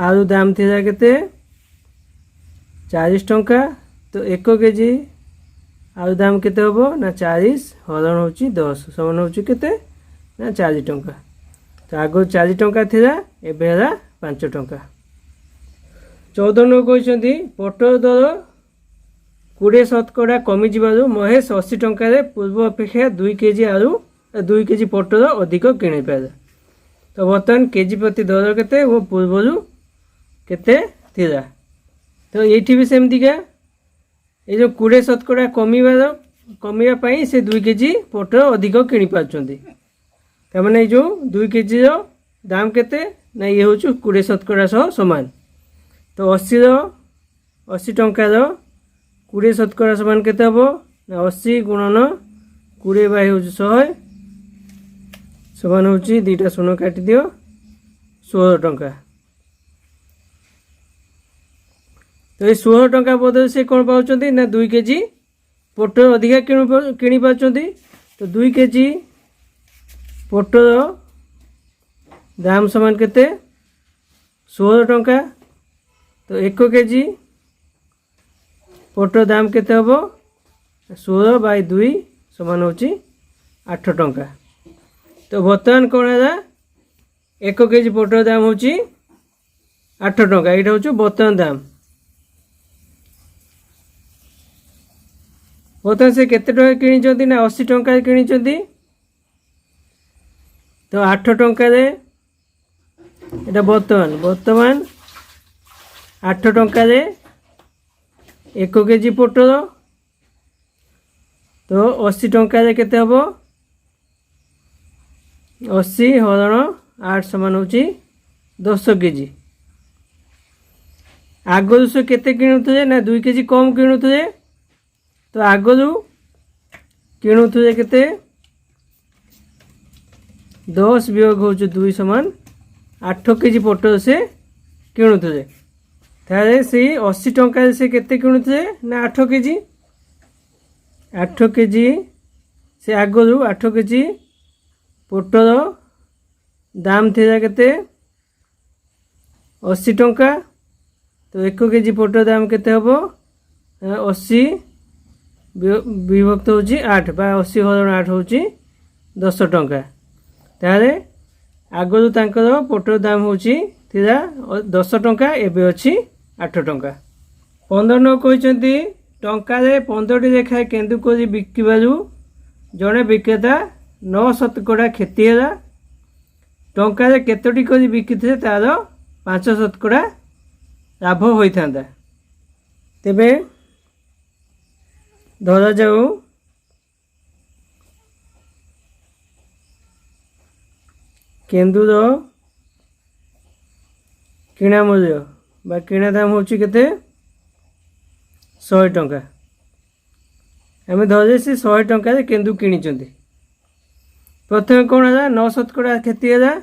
आलू दाम थी केते 40 टंका तो 1 केजी आलू दाम केते होबो ना 40 हरण होची 10 समान होची केते ना 40 टंका तो आगो 40 टंका थिला एबे हला 5 टंका 14 नो कहते पटल दर 20 शतकड़ा कमी जारू महेश 80 टंका पूर्व अपेक्षा 2 केजी आलू 2 केजी पटल अधिक किणी पारे तो बर्तमान केजी प्रति दर केते वो पूर्व केते थिला तो ये भी सेमतिका ये जो 20 शतकड़ा कमीवा से 2 केजी पटल अधिक किणी पार्छन्ति तमाने जो 2 केजी दाम केते ना ये हूँ 20 शतकड़ा सह समान तो 80 टंकार 20 शतकड़ा समान केते हबो ना 80 गुणन 20/100 समान होची 2टा शून्य काटी दियो 16 टंका तो ये 16 टंका बदल से कौन पाउछन्ति ना 2 केजी पटल अधिका किणी पार्छन्ति तो 2 केजी पटल दाम समान केते 16 टंका तो तो 1 केजी पोटर दाम केते हबो 16/2 समान होची 8 टंका। तो बर्तमान कौन है 1 केजी पोटर दाम होची 8 टंका। यहाँ हूँ बर्तमान दाम। बर्तमान से केते टंका किणी ना 80 टंका किणी। तो 8 टंका बर्तमान 8 टंका 1 केजी पोटर। तो 80 टंका केते हबो 80 हरण 8 समान होची 10 केजी। आगु से केते किणुथे ना 2 केजी कम किणुथे। तो आगु किणुथे केते 10 वियोग हो 2 समान 8 केजी पोटर से किणुथे। तारे से 80 टंका से केते किणुथे ना 8 केजी। 8 केजी से आगु 8 केजी पोटर दाम थिला केते 80 टंका। तो 1 केजी पोटर दाम केते हबो 80 विभक्त होची 8 बा 80 हरण 8 होची 10 टंका। तारे आगु तांकर पोटर दाम होची थिला 10 टंका एबे अछि 8 टंका। 15 न कहते टंका 15टी लेखाएं केन्दुकोरी बिकिबारू जड़े विक्रेता 9 शतकड़ा क्षति है। टंका केतोटी करी बिकिथे तार 5 शतकड़ा लाभ होता। तेबे धरा जाऊ केन्दुर किणा मूल्य बा किणा दाम होची केते 100 टंका। आम धरे से 100 टंका केन्दु किणी। प्रथम कौन है 9 शतकड़ा क्षति है।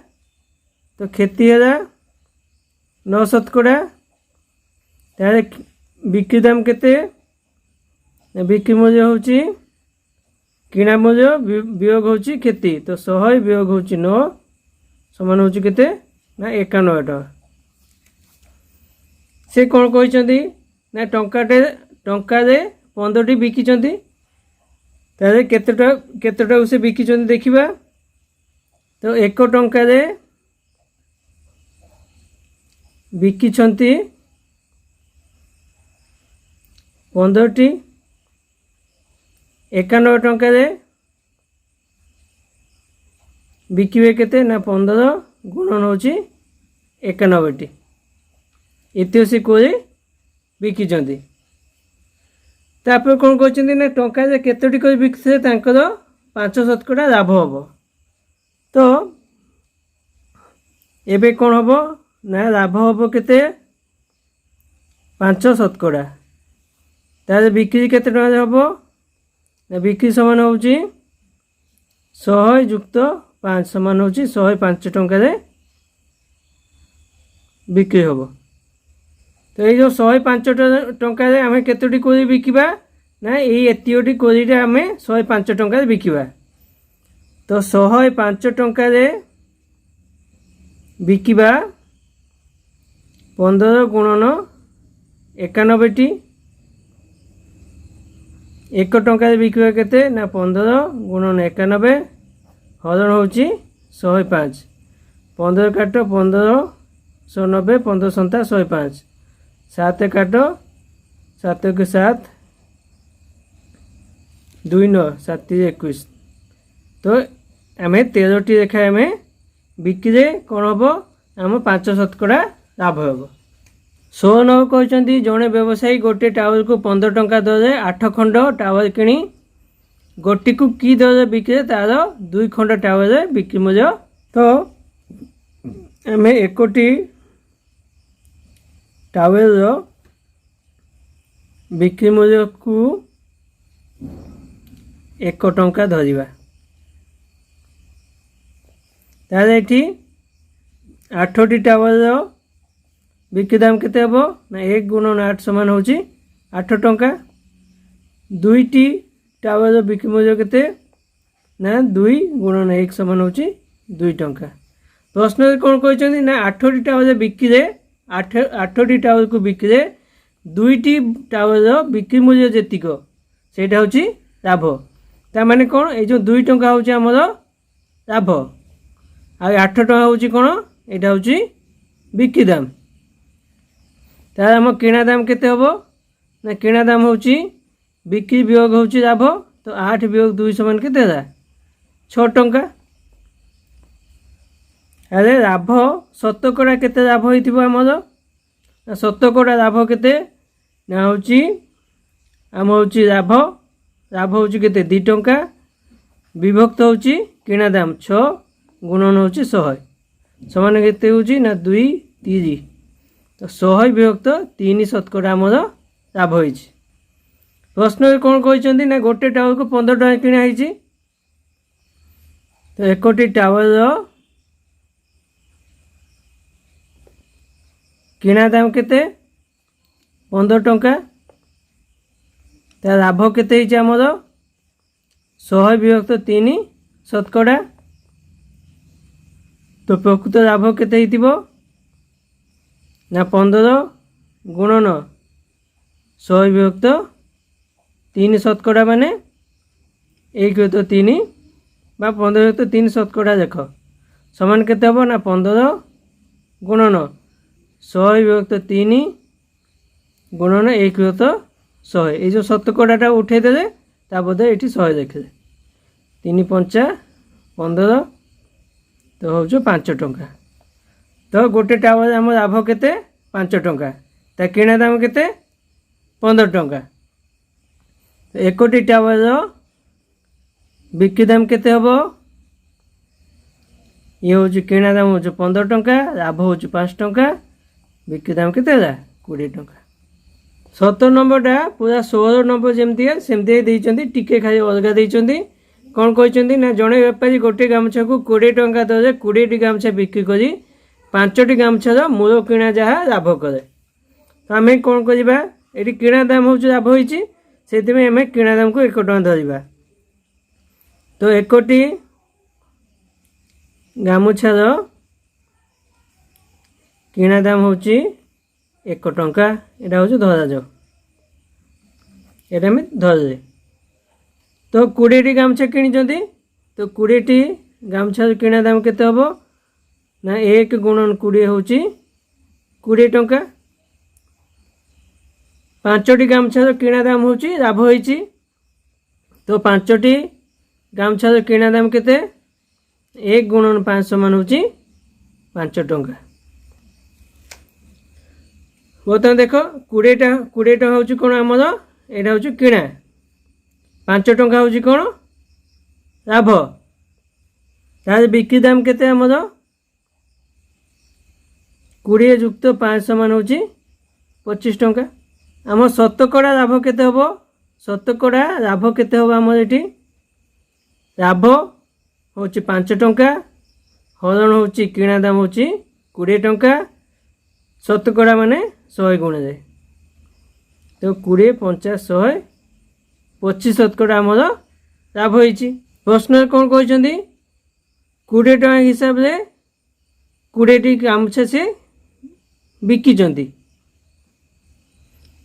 तो क्षति है 9 शतकड़ा। तारे बिक्री दाम केते बिक्री मूल्य होची किणा मूल्य वियोग होची क्षति। तो 100 वियोग होची 9 समान होची केते ना 91 टंका। से कौन कहते ना टंकाटे 15टी बिकिचंती। तारे केतेटा से बिकिचंती देखिबा। तो 1 टंका बिकिचंती 15टी। 91 टंका बिकिबे केते ना 15 गुणन होची 91टी। इति से कोई बिकिचंती। तापर कौन कहते ना टंका केतोटी कर बिकते 5 शतकड़ा लाभ हम। तो एबे कौन हम ना लाभ हम केते 5 शतकड़ा। तार बिक्री केते टंका हम ना बिक्री समान होची 100 युक्त 5 समान होची 105 टंका बिक्री हम। तो ये जो 105 टंका आम केतोटी कोरी बिकिबा ना एतियोटी कोरी आम 105 टंका बिकिबा। तो 105 टंका बिकिबा 15 गुणन 91टी। 1 टंका बिकिबा केते ना 15 गुणन 91 हरण होची 105। 15 काट 15 190 15 सन्ता 105 7 काट 7 के 7 2 9 7 21। तो आम 13टी रेखा आम बिक्री कौन हम आम 5 शतकड़ा लाभ हम। 16 कहते जड़े व्यवसायी गोटे टावर को 15 टंका दर 8 खंड टावर किणी गोटी को कि दर बिक्री तार 2 खंड टावर बिक्री मूल्य। तो आम 1टी टावर बिक्री मूल्य को 1 टंका धरिबा। ताले एठी 8टी टावर बिक्री दाम केते हबो ना 1 गुणन 8 समान होची 8 टंका। 2टी टावर बिक्री मूल्य केते ना 2 गुणन 1 समान होची 2 टंका। प्रश्न कौन कहते ना 8टी टावर बिक्री आठटी टावर को बिक्री दुईटी टावर बिक्री मूल्य जेतिक सेटा हूँ लाभ ता माने कौन ये जो 2 टंका हूँ आमर लाभ आ 8 टंका हूँ कौन यहाँ हूँ बिक्री दाम तार आम किणा दाम केते हबो ना किणा दाम हूँ बिक्री वियोग हूँ लाभ तो 8 वियोग 2 समान केते है 6 टंका अरे लाभ शतकड़ा केते लाभ होइथिबो आमर शतकड़ा लाभ केते ना हूँ आम हूँ लाभ लाभ हूँ केते 2 टंका विभक्त हूँ किणा दाम 6 गुणन हूँ 100 समान केते हूँ ना 2 3 तो 100 विभक्त 3 शतकड़ा आमर लाभ होइछि प्रश्न कौन कहते ना गोटे टावर को 15 टଙ୍କା किणाई तो एकोटी टावर किणा दाम केते 15 टଙ୍କା तार लाभ केते आमर 100 विभक्त 3 शतकड़ा तो प्रकृत लाभ केते हितिबो ना 15 गुणन 100 विभक्त 3 शतकड़ा माने 1 तो 3 बा 15 विभक्त 3 शतकड़ा देख समान केते हबो ना 15 गुणन 100 विभक्त 3 गुणन 1 विभक्त 100 ये जो शतकड़ाटा उठे देले ता बदले ये 100 देखिले 3 पंचा 15 तो हूँ 5 टंका तो गोटे टावर आम लाभ केते 5 टंका ता किणा दाम केते 15 टंका तो एकोटी टावर बिक्री दाम केते हबो ये हूँ किणा दाम हूँ 15 टंका लाभ हूँ 5 टंका बिक्री दाम केते 20 टंका 70 नंबरटा पूरा 16 नंबर जमती है सेमती देइचंती टिके खाली अलगा देइचंती कौन कहते ना जड़े बेपारी गोटे गामछा को 20 टंका दर 20टी गामछा बिक्री करी 5टी गामछार मूल किणा जहाँ लाभ करे तो आम कौन करवा ये किणा दाम हूँ लाभ होती से आम किणा दाम को 1 टଙ୍କା धरवा तो एकोटी गामुछार किणा दाम हूँ 1 टଙ୍କା यहाँ हूँ धरा जाओ ये धरले तो 20टी गामछा किणी तो 20टी गामछार किणा दाम केते हबो ना 1 गुणन 20 हूँ 20 टंका 5टी गामछार किणा दाम हूँ लाभ होइछि तो 5टी गामछार किणा दाम केते 1 गुणन 5 समान हूँ 5 टंका बर्तमान देख 20 टंका हूँ कौन आमर यहाँ हूँ किणा 5 टंका हूँ कौन लाभ तार बिक्री दाम केते आमर 20 जुक्त 5 समान हूँ 25 टंका आम शतकड़ा लाभ केते हबो शतकड़ा लाभ केते हबो आमर एठी लाभ हूँ 5 टंका हरण हूँ किणा दाम हूँ 20 टंका शतकड़ा माने 100 गुणे जाए तो 20 50 100 25 शतकड़ा आमर लाभ होइछि प्रश्न कौन कहते 20 टଙ୍କା हिसाब से 20टी गामछा से बिकिचंती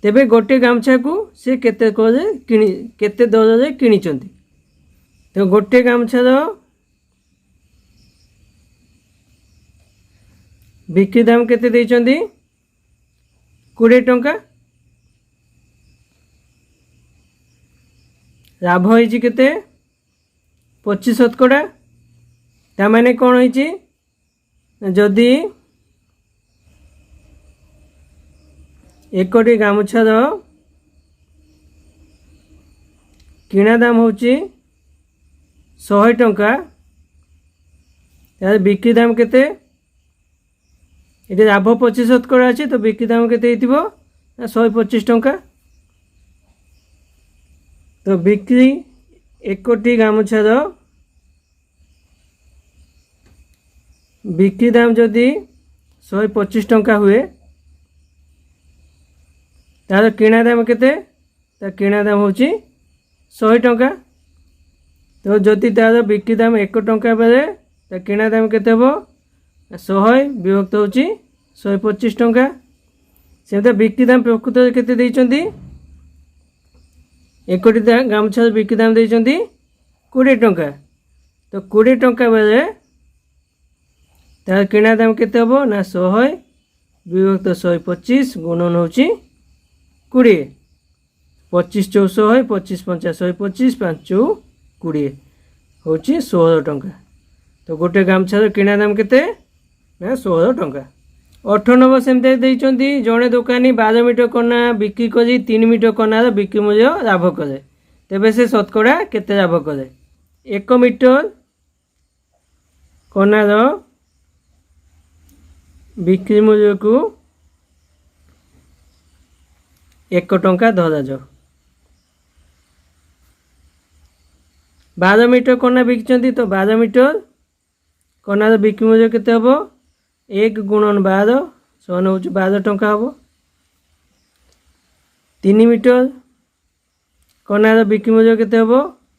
तेबे गोटे गामछा को से केते केते दर रे किनिचंती तो गोटे गामछार बिक्री दाम केते देइचंती 20 टंका लाभ होइछि केते 25 शतकड़ा ता माने कौन होइछि जदि एकोटी गामुछार किणा दाम हूँ 100 टंका यार बिक्री दाम केते ये लाभ 25 शतकड़ा अच्छे तो बिक्री दाम केते 125 टंका तो बिक्री एकोटी गामुछार बिक्री दाम जदि 125 टंका हुए तार किणा दाम केते किणा दाम हूँ 100 टंका तो जदि तार बिक्री दाम 1 टंका बेले किणा दाम केते हबो 100 विभक्त हूँ 125 टंका सेमती बिक्री दाम प्रकृत केते देइचंती एकोटी गामछा बिक्री दाम देइचंती 20 टंका तो 20 टंका बेले तार किणा दाम केते हबो ना 100 विभक्त 125 गुणन होची 20 25 400 25 50 125 5 20 होची 16 टंका तो गोटे गामछार किणा दाम केते ना 16 टंका 8 नंबर सेमते देइचंती जणे दुकानी 12 मीटर कना बिक्री करी 3 मीटर कनार बिक्री मूल्य लाभ करे तेबे से शतकड़ा केते लाभ करे 1 मीटर कनार बिक्री मूल्य को 1 टंका धरा जाओ 12 मीटर कना बिकचंती तो 12 मीटर कनार बिक्री मूल्य केते हबो 1 गुणन 12 समान हो 12 टंका हम 3 मीटर कनार बिक्री मूल्य केते हम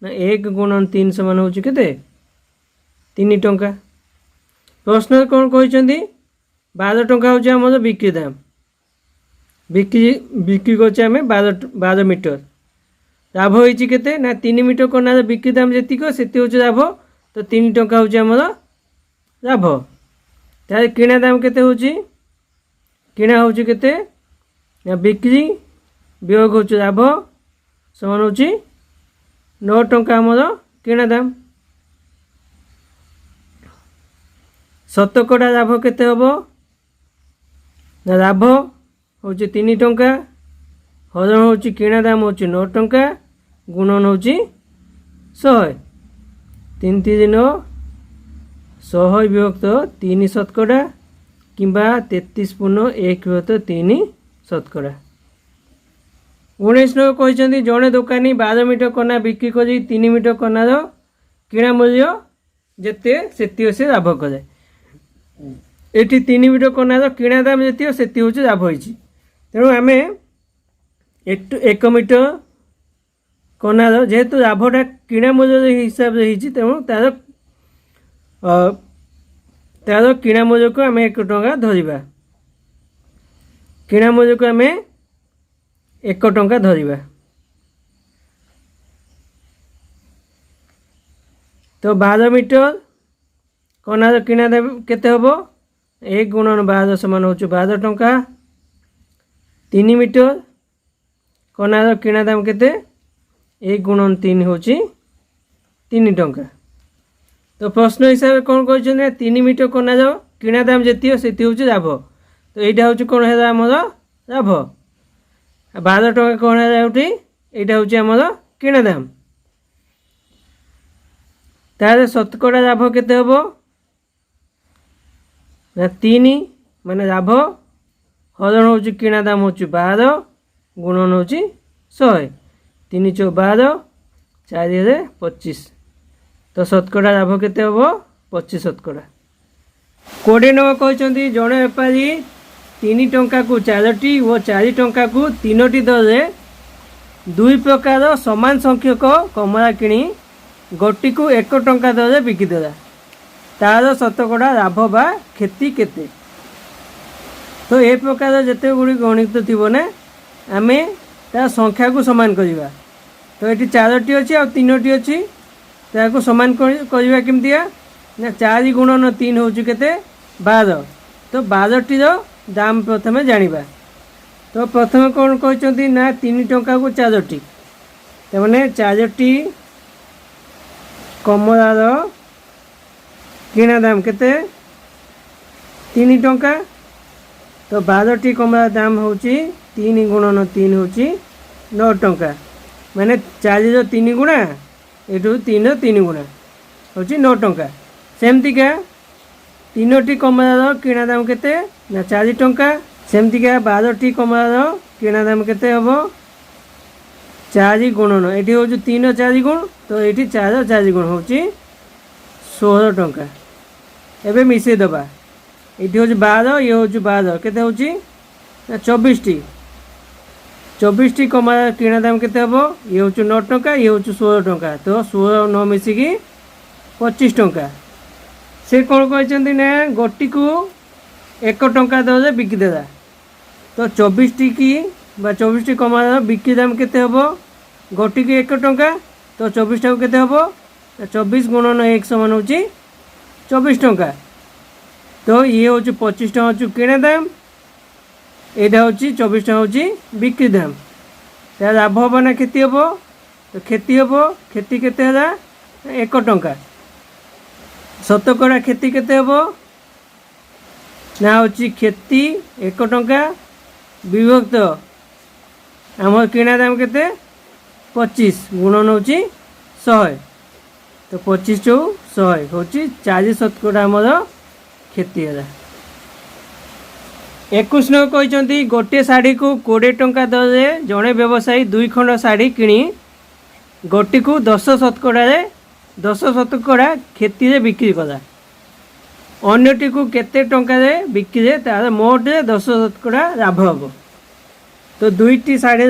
ना 1 गुणन 3 समान हो 3 टंका प्रश्न कौन कहते 12 टंका हूँ आम बिक्री दाम बिक्री कर 12 मीटर लाभ होती केते ना 3 मीटर कनार बिक्री दाम जी से लाभ तो 3 टंका हूँ आम लाभ तार किणा दाम केते होची किणा होची केते ना बिक्री वियोग होची लाभ समान होची 9 टंका आमर किणा दाम शतकड़ा लाभ केते हबो ना लाभ होची 3 टंका हरण होची किणा दाम होची 9 टंका गुणन होची 100 3 3 9 100 विभक्त 3 शतकड़ा किंबा 33.1 विभक्त 3 शतकड़ा 19 नंबर कहते जड़े दुकानी 12 मीटर कना बिक्री कर 3 मीटर कनार किणा मूल्य जिते से लाभ करे ये 3 मीटर कनार किणा दाम जी से लाभ होती तेणु आम 1 मीटर कनार जेहेतु लाभटा किणा मूल्य हिसाब से तेणु तार तार किणा मूल्य को आम 1 टंका धरिबा किणा मूल्य को आम 1 टंका धरिबा तो 12 मीटर कनार किणा दाम केते हबो 1 गुणन 12 समान हो 12 टंका 3 मीटर कनार किणा दाम केते 1 गुणन 3 हो 3 टंका तो प्रश्न हिसाब से कौन कहते 3 मीटर कनार किणा दाम जी से लाभ तो यहाँ हूँ कौन है आमर लाभ 12 टंका कौन है यहाँ हूँ आमर किणा दाम तार शतकड़ा लाभ केते हबो ना 3 माने लाभ हरण हूँ किणा दाम हूँ 12 गुणन हूँ 100 3 चौ 12 4 25 तो शतकड़ा लाभ केते हबो 25 शतकड़ा 20 नंबर कहते जड़े बेपारी 3 टंका को 4टी और 4 टंका को 3टी दर दुई प्रकार समान संख्यक कमला किणी गोटी को 1 टंका दर बिकिदेला तार शतकड़ा लाभ बा क्षति केते तो ए प्रकार जिते गुड़ी गणित थी ना आम तार संख्या को समान करवा तो ये 4टी अच्छी आ 3टी अच्छी ताको समान करवा केमतिया ना 4 गुणन 3 हूँ केते 12 तो 12टी दाम प्रथमे जानिबा तो प्रथम कौन कहते ना 3 टंका को 4टी तो मैंने 4टी कमलार किणा दाम केते 3 टंका तो 12टी कमला दाम हूँ 3 गुणन 3 हूँ 9 टंका मैंने 4 3 गुणा एठू 3 गुणा हूँ 9 टंका सेमतिका 3टी कमलार किणा दाम केते ना 4 टंका सेमतिका 12टी कमलार किणा दाम केते हबो 4 गुणन ये हूँ 3 4 गुण तो ये 4 4 गुण हूँ 16 टंका एवं मिसई दबा ये हूँ 12 ये हूँ 12 केते हूँ ना 24टी कमला किणा दाम केते हबो ये हूँ 9 टंका ये हूँ 16 टंका तो 16 9 मिसिकी 25 टंका से कौन कहते ना गोटी को एक टंका दर बिकिदेला तो 24 टी बा 24 टी कमा बिक्री दाम केते हबो गोटी की 1 टंका तो 24 टा केते हबो 24 गुणन 1 समान होची 24 टंका तो ये होची 25 टंका होची किणा दाम एटा होची 24 टंका होची बिक्री दाम त्या लाभ हबो ना क्षति हबो तो क्षति केते हला 1 टंका शतकड़ा क्षति केते हबो ना होची क्षति 1 टंका विभक्त आम किणा दाम केते 25 गुणन होची 100 तो 25 टू 100 होची 40 शतकड़ा आमर क्षति है 21 नंबर कहते गोटे शाढ़ी को 20 टंका दर जड़े व्यवसायी 2 खंड शाढ़ी किणी गोटी को 10 शतकड़ा क्षति बिक्री कला अन्यटी को केते टंका बिक्री तार मोट 10 शतकड़ा लाभ हम तो 2टी शाढ़ी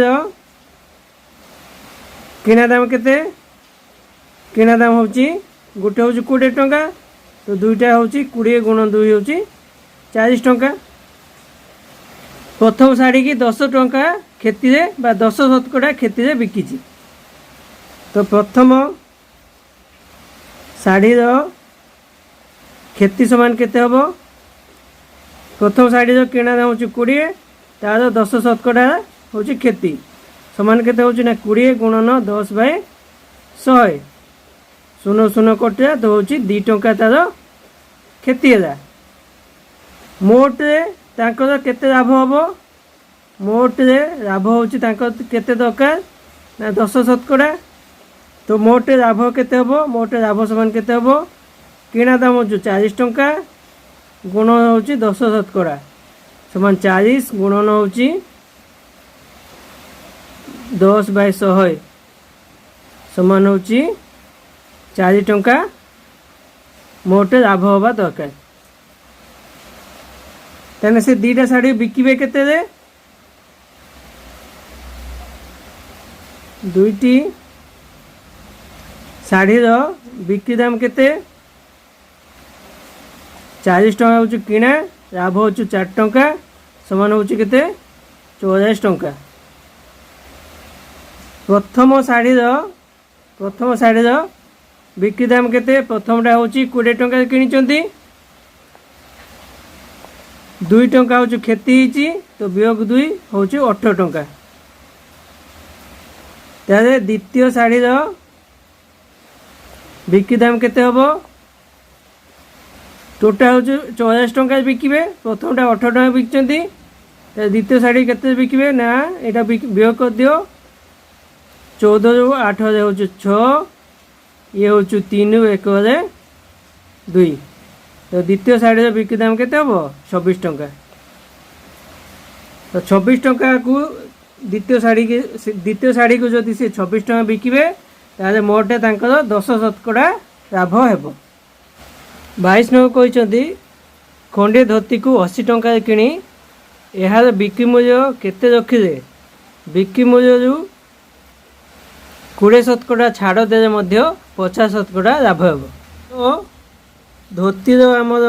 किणा दाम केते किणा दाम होची गोटे होची 20 टंका तो 2टा होची 20 गुण 2 होची 40 टंका प्रथम शाढ़ी की 10 टंका क्षति बा 10 शतकड़ा क्षति बिकी तो प्रथम शाढ़ी क्षति समान केते हबो प्रथम शाढ़ी किणा दाम होची 20 तार 10 शतकड़ा होची क्षति समान केते होची ना 20 गुणन 10 बाय 100 शून्य शून्य कटिया तो होची 2 टंका तार क्षति है मोट तांकर केते लाभ हबो मोट लाभ होची तांकर केते दरकार ना 10 शतकड़ा तो मोट लाभ केते हबो मोट लाभ समान केते हबो किणा दाम होची 40 टंका गुण होची 10 शतकड़ा समान 40 गुणन होची 10 बाय 100 समान होची 40 टंका मोट लाभ हवा दरकार तेने से 2टा शाढ़ी बिकिबे केते रे 2टी शाढ़ी बिक्री दाम केते 40 टंका होची किणा लाभ होची 4 टंका समान होची केते 44 टंका प्रथम शाढ़ी बिक्री दाम केते प्रथमटा होची 20 टंका किनिचंती 2 टंका होची क्षति हिची तो वियोग 2 होची 18 टंका तारे द्वितीय शाढ़ी बिक्री दाम केते हबो टोटाल होची 44 टंका बिकिबे प्रथमटा 18 टंका बिकचंती द्वितीय शाढ़ी केते बिकिबे ना एटा वियोग कर दियो 14 ରୁ 8 होची 6 ये होची 3 ରୁ 1 2 तो द्वितीय शाढ़ी बिक्री दाम केते हबो 26 टंका तो 26 टंका को द्वितीय शाढ़ी को जदि से 26 टंका बिकिबे ताले मोटे तांकर 10 शतकड़ा लाभ हेबो 22 नंबर कहते खंडे धोती को 80 टंका किणी यार बिक्री मूल्य केते रखिले बिक्री मूल्य 20 शतकड़ा छाड़ देले मध्य 50 शतकड़ा लाभ हेबो तो धोतीर आमर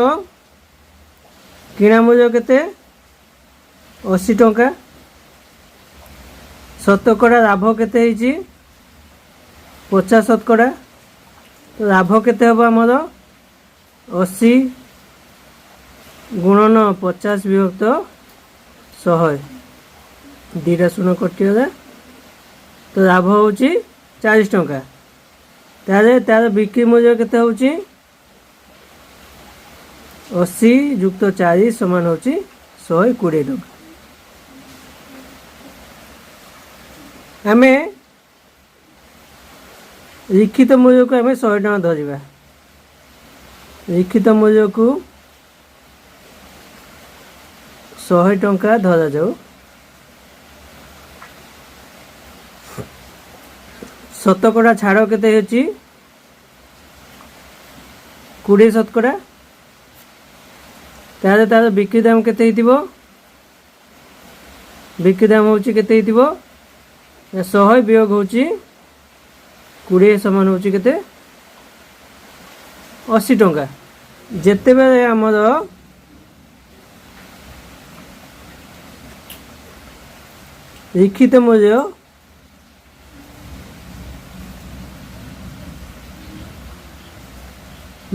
किणा मूल्य केते 80 टंका शतकड़ा लाभ केते हिची 50 शतकड़ा तो लाभ केते हबो आमर 80 गुणन 50 विभक्त 100 2टा शून्य कटिगला तो लाभ होची 40 टंका तार बिक्री मूल्य केते होची 80 युक्त 40 समान होची 120 टंका आमे लिखित मूल्य को आमे 100 टंका धरिबा लिखित मूल्य को 100 टंका धरा जाऊ शतकड़ा छाड़ केते होची 20 शतकड़ा तार बिक्री दाम केते हितिबो बिक्री दाम होची केते हितिबो 100 वियोग होची 20 समान होची केते 80 टंका जेते बेले हमर लिखित मूल्य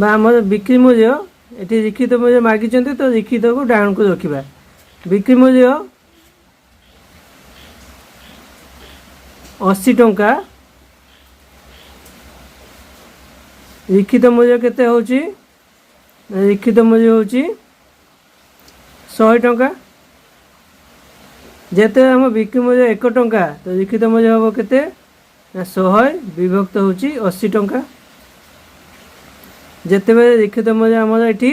आमर बिक्री मूल्य ये लिखित मूल्य मागी तो लिखित को डाउन को रखा बिक्री मूल्य 80 टंका लिखित मूल्य केते होची लिखित मूल्य होची 100 टंका जेते हम बिक्री मूल्य 1 टंका तो लिखित मूल्य हम केते 100 विभक्त होची 80 टंका जेते बेले लिखित मूल्य आमर एठी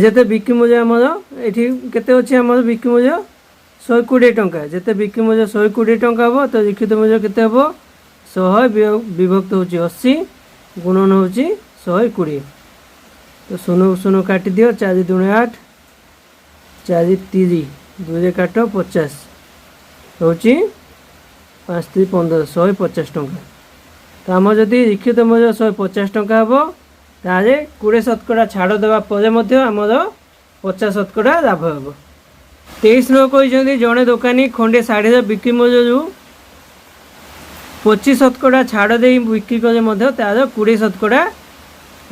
जेते बिक्री मूल्य आमर एठी केते अछि आमर बिक्री मूल्य 120 टंका जेते बिक्री मूल्य 120 टंका हम तो लिखित मूल्य केते हम 100 विभक्त होची 80 गुणन होची 120 तो 0 काटी दियो 4 दूने 8 4 3 2 काट 50 होची 5 3 15 150 टंका तो आम जदि लिखित मूल्य 150 टंका हम ताले 20 शतकड़ा छाड़ देवा आमर 50 शतकड़ा लाभ हम 23 नो कहते जड़े दोकानी खंडे शाढ़ीर बिक्री मूल्य 25 शतकड़ा छाड़ दे बिक्री कले तार 20 शतकड़ा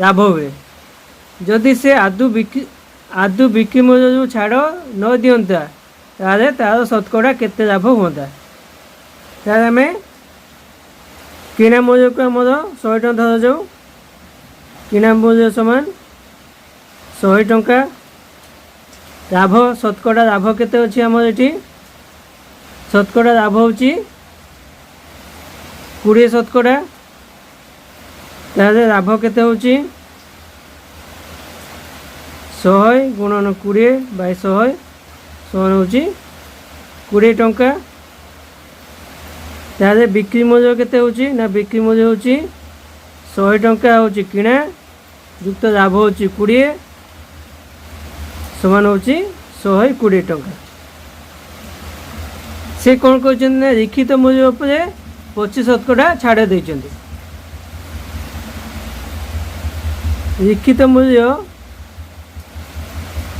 लाभ हुए जदि से आदु बिक्री मूल्य छाड़ न दिंता तार शतकड़ा केते लाभ होता आम किणा मूल्य को आमर 100 टंका धर जाऊ किणा मूल्य समान 100 टंका लाभ शतकड़ा लाभ केते अछि आमर एठी शतकड़ा लाभ होची 20 शतकड़ा ताले लाभ केते होची 100 गुणन 20 बाय 100 समान होची 20 टंका ताले बिक्री मूल्य केते होची ना बिक्री मूल्य होची 100 टंका होची किणा युक्त लाभ होची 20 समान होची 120 टंका से कौन कहते लिखित मूल्य उपर 25 शतकड़ा छाड़ देइछन्ति लिखित मूल्य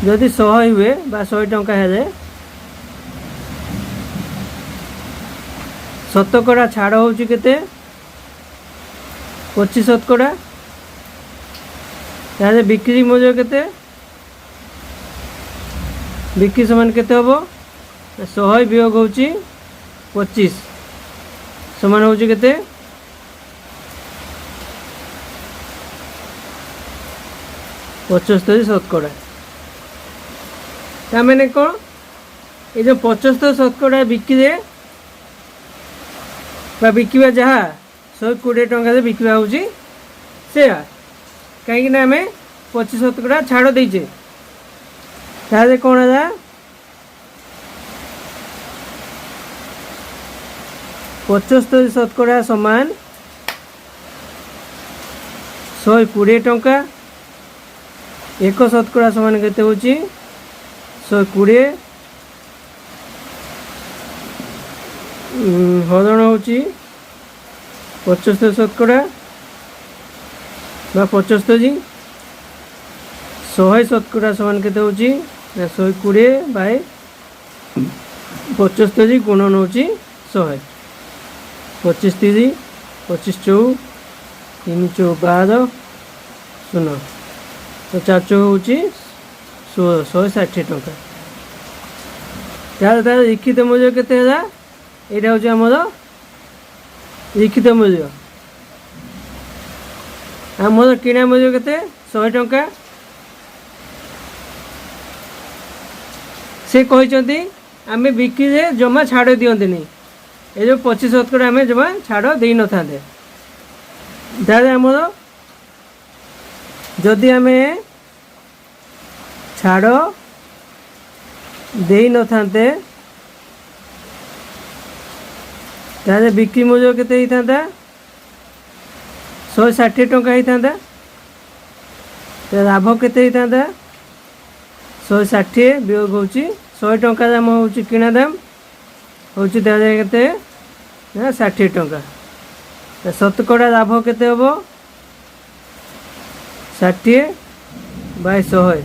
जदि 100 हुए बा 100 टंका हेले शतकड़ा छाड़ होची केते 25 शतकड़ा ताले बिक्री मूल्य केते बिक्री समान केते होबो 100 वियोग होची 25 समान होची केते 75 शतकड़ा तामेने कौन ये जो 75 शतकड़ा बिक्री बिकवा जहाँ 120 टंका से बिकवा होची से कहीं आम 25 शतकड़ा छाड़ देचे ताले कौन है 75 शतकड़ा समान 120 टंका 1 शतकड़ा समान केते होची 120 हरण होची 75 शतकड़ा बा 75 100 शतकड़ा समान केते होची 120 बाय 75 गुणन होची 100 25 3 25 4 3 4 12 शून्य तो 4 4 होची 160 टंका तार लिखित मूल्य केते होला एटा होची हमर लिखित मूल्य हमर किणा मूल्य केते 100 टंका से कहते आम बिक्री रे जमा छाड़ दियंते नहीं ये जो 25 शतकड़ा आम जमा छाड़ दे न था ताले हमर जदि आम छाड़ दे न थांते ताले बिक्री मूल्य केते ही था 160 टंका ही था लाभ केते ही था 160 वियोग होची 100 टंका दाम होची किणा दाम होची ताले केते 60 टंका शतकड़ा लाभ केते होबो 60 बाय 100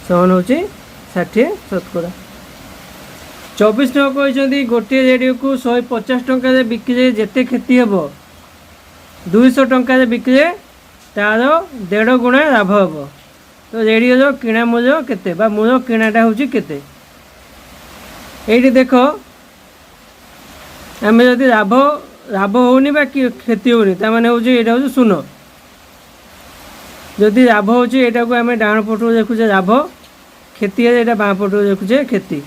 समान होची 60 शतकड़ा। 24 टଙ୍କା कहते गोटे रेडियो को 150 टଙ୍କା बिक्री जिते क्षति हे 200 टଙ୍କା बिक्री तार 1.5 गुणा लाभ हम। तो रेडियो किणा मूल्य केते बा मूल्य किणाटा हूँ केते ये देख आम जदि लाभ लाभ होनी बा क्षति होनी ताने हूँ यहाँ हूँ 0 जदि लाभ होटा को आम डाण पटू देखुचे लाभ क्षति है बाँ पटू देखुचे क्षति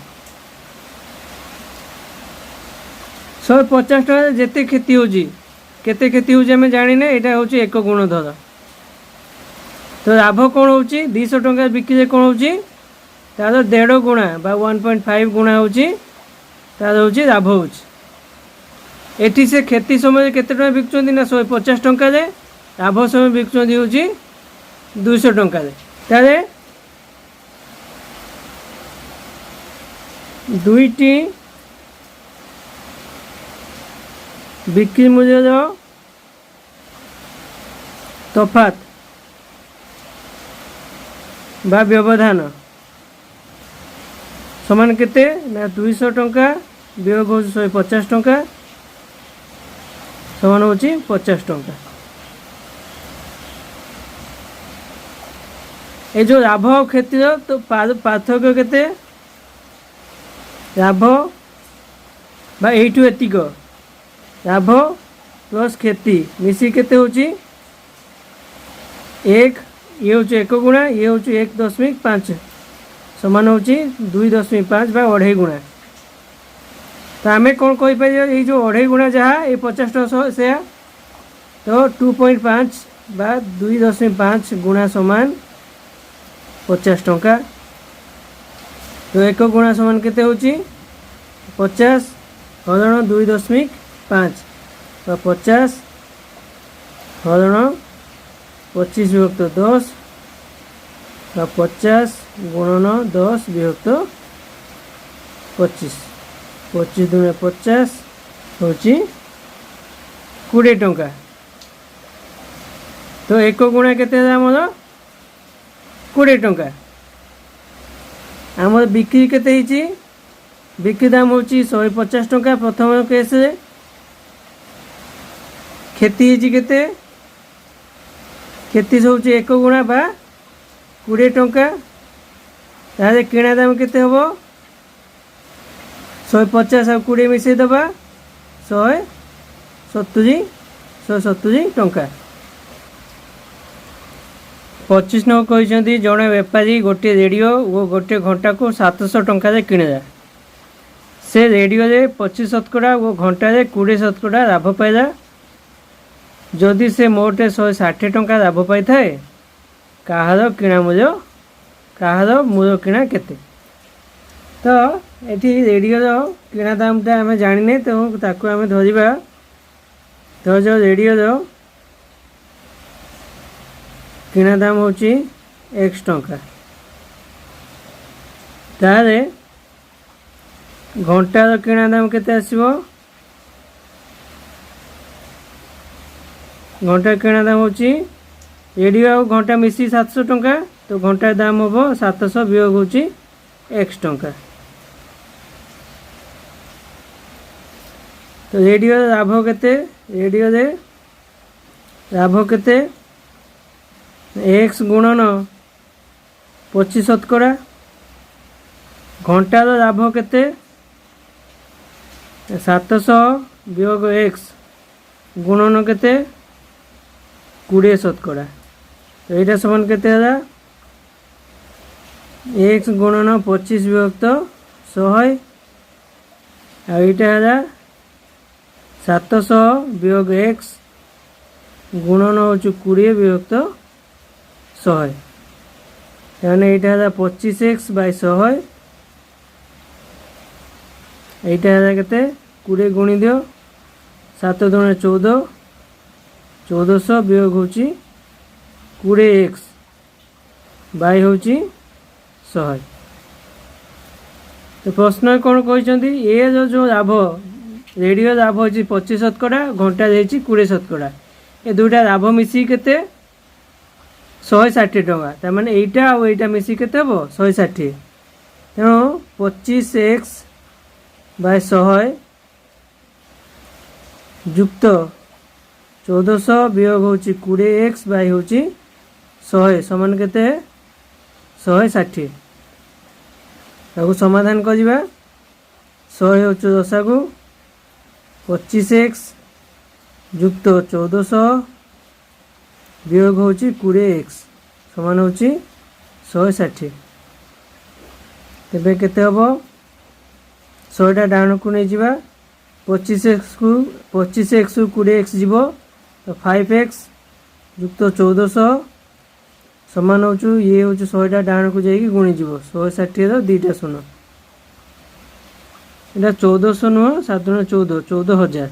150 टଙ୍କା जिते क्षति होती केते क्षति होती आम जानी यहाँ हूँ 1 गुणधर। तो लाभ कौन हो 200 टଙ୍କା बिक्री कौन हो तार 1.5 गुणा बा 1.5 गुणा हो तार हूँ लाभ हो एटी से क्षति समय केते टଙ୍କା बिकुंट ना 150 टଙ୍କା लाभ समय बिकुंट हूँ 200 टଙ୍କା तारे दुईटी बिक्री मूल्य तफात बा व्यवधान समान केते ना 200 टଙ୍କା वियोग हो 150 टଙ୍କା समान हो 50 टଙ୍କା। ये जो लाभ और क्षति तो पार्थक्य केते लाभ बा एठू एतिक लाभ प्लस क्षति मिसी केते होची 1 ये हूँ 1 गुणा ये हूँ 1.5 समान हूँ 2.5 बा 2.5 गुणा। तो आम कौन कहीपर ये जो 2.5 गुणा जहाँ ये 50 टଙ୍କା से तो 2.5 बा 2.5 गुणा समान 50 टଙ୍କା। तो 1 गुणा समान केते होची 50 हरण 2.5 तो 50 हरण 25 विभक्त 10 तो 50 गुणन 10 विभक्त 25 25 दूने 50 हूँ 20 टଙ୍କା। तो 1 गुणा केते आमर 20 टଙ୍କା आमर बिक्री केते हिची बिक्री दाम हूँ 150 टଙ୍କା प्रथम केस क्षति केते क्षति हूँ 1 गुणा बा 20 टଙ୍କା तारे किणा दाम केते हम 150 और 20 मिसई दबा 170 टଙ୍କା। 25 नंबर कहते जड़े बेपारी गोटे रेडियो और गोटे घंटा को 700 टଙ୍କା किणला से रेडियो 25 शतकड़ा और घंटा 20 शतकड़ा लाभ पाइला जदि से मोटे 160 टଙ୍କା लाभ पाई थाए कहार किणा मूल्य कहार मूल्य किणा केते। तो ये रेडियो किणा दामटा आम जाने तो ताकू आम धरवा धर रेडियो किणा दाम हूँ x टଙ୍କା तारे घंटार किणा दाम केते आसीबो घंटा किणा दाम हूँ रेडियो और घंटा मिसी 700 टଙ୍କା तो घंटार दाम हम 700 वियोग हूँ x टଙ୍କା। तो रेडियो लाभ केते रेडियो लाभ केते x गुणन 25 शतकड़ा घंटार लाभ केते 700 वियोग x गुणन केते 20 शतकड़ा तो यहाँ समान केते x गुणन 25 विभक्त 100 आईटा 700 वियोग x गुणन हूँ 20 विभक्त 100 यानी यहाँ 25x बाय 100 यहाँ के 20 गुणी दियो 7 दूने 14 1400 वियोग हूँ 20x बाय हूँ 100। तो प्रश्न कौन कहते ये जो लाभ रेडियो लाभ हो 25 शतकड़ा घंटा 20 शतकड़ा ये दुईटा लाभ मिसी केते 160 टଙ୍କା तार यहाँ और यहाँ मिसी केते हम 160 तेणु 25x बाय 100 जुक्त 1400 वियोग होची 20x बाय होची 100 समान केते 160। ताको समाधान करिबा 100 होची दशागु 25x जुक्त 1400 वियोग होची 20x समान होची 160। तेबे केते हबो 100 टा डाउन को नै जिबा 25x को 20x जीवो तो 5x जुक्त 1400 समान होचु ये होचु 100 टा डाउन को जाई गुणी जीवो 160 रो दीटा शून्य एटा 1400 नो 7 नो 14 14000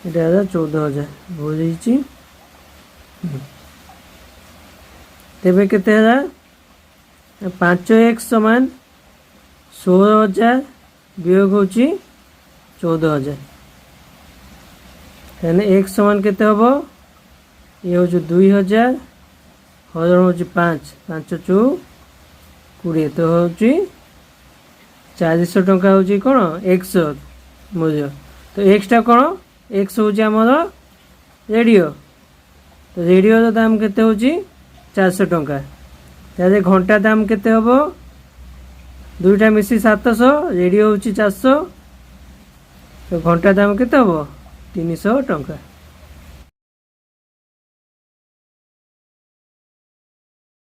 एटा 14000 हो जाईची। तेबे केते हला 5x समान 16000 वियोग होची 14000 तेने x समान केते हबो ये होची 2000 हरण होची 5 5 चौ 20 तो होची 400 टंका होची कोन x मूल्य तो x टा कोन x होची हमर रेडियो तो रेडियो रो दाम केते होची 400 टंका ताले घंटा दाम केते हबो दुईटा मिसी 700 रेडियो होची 400 तो घंटा दाम केते हबो 300 टंका।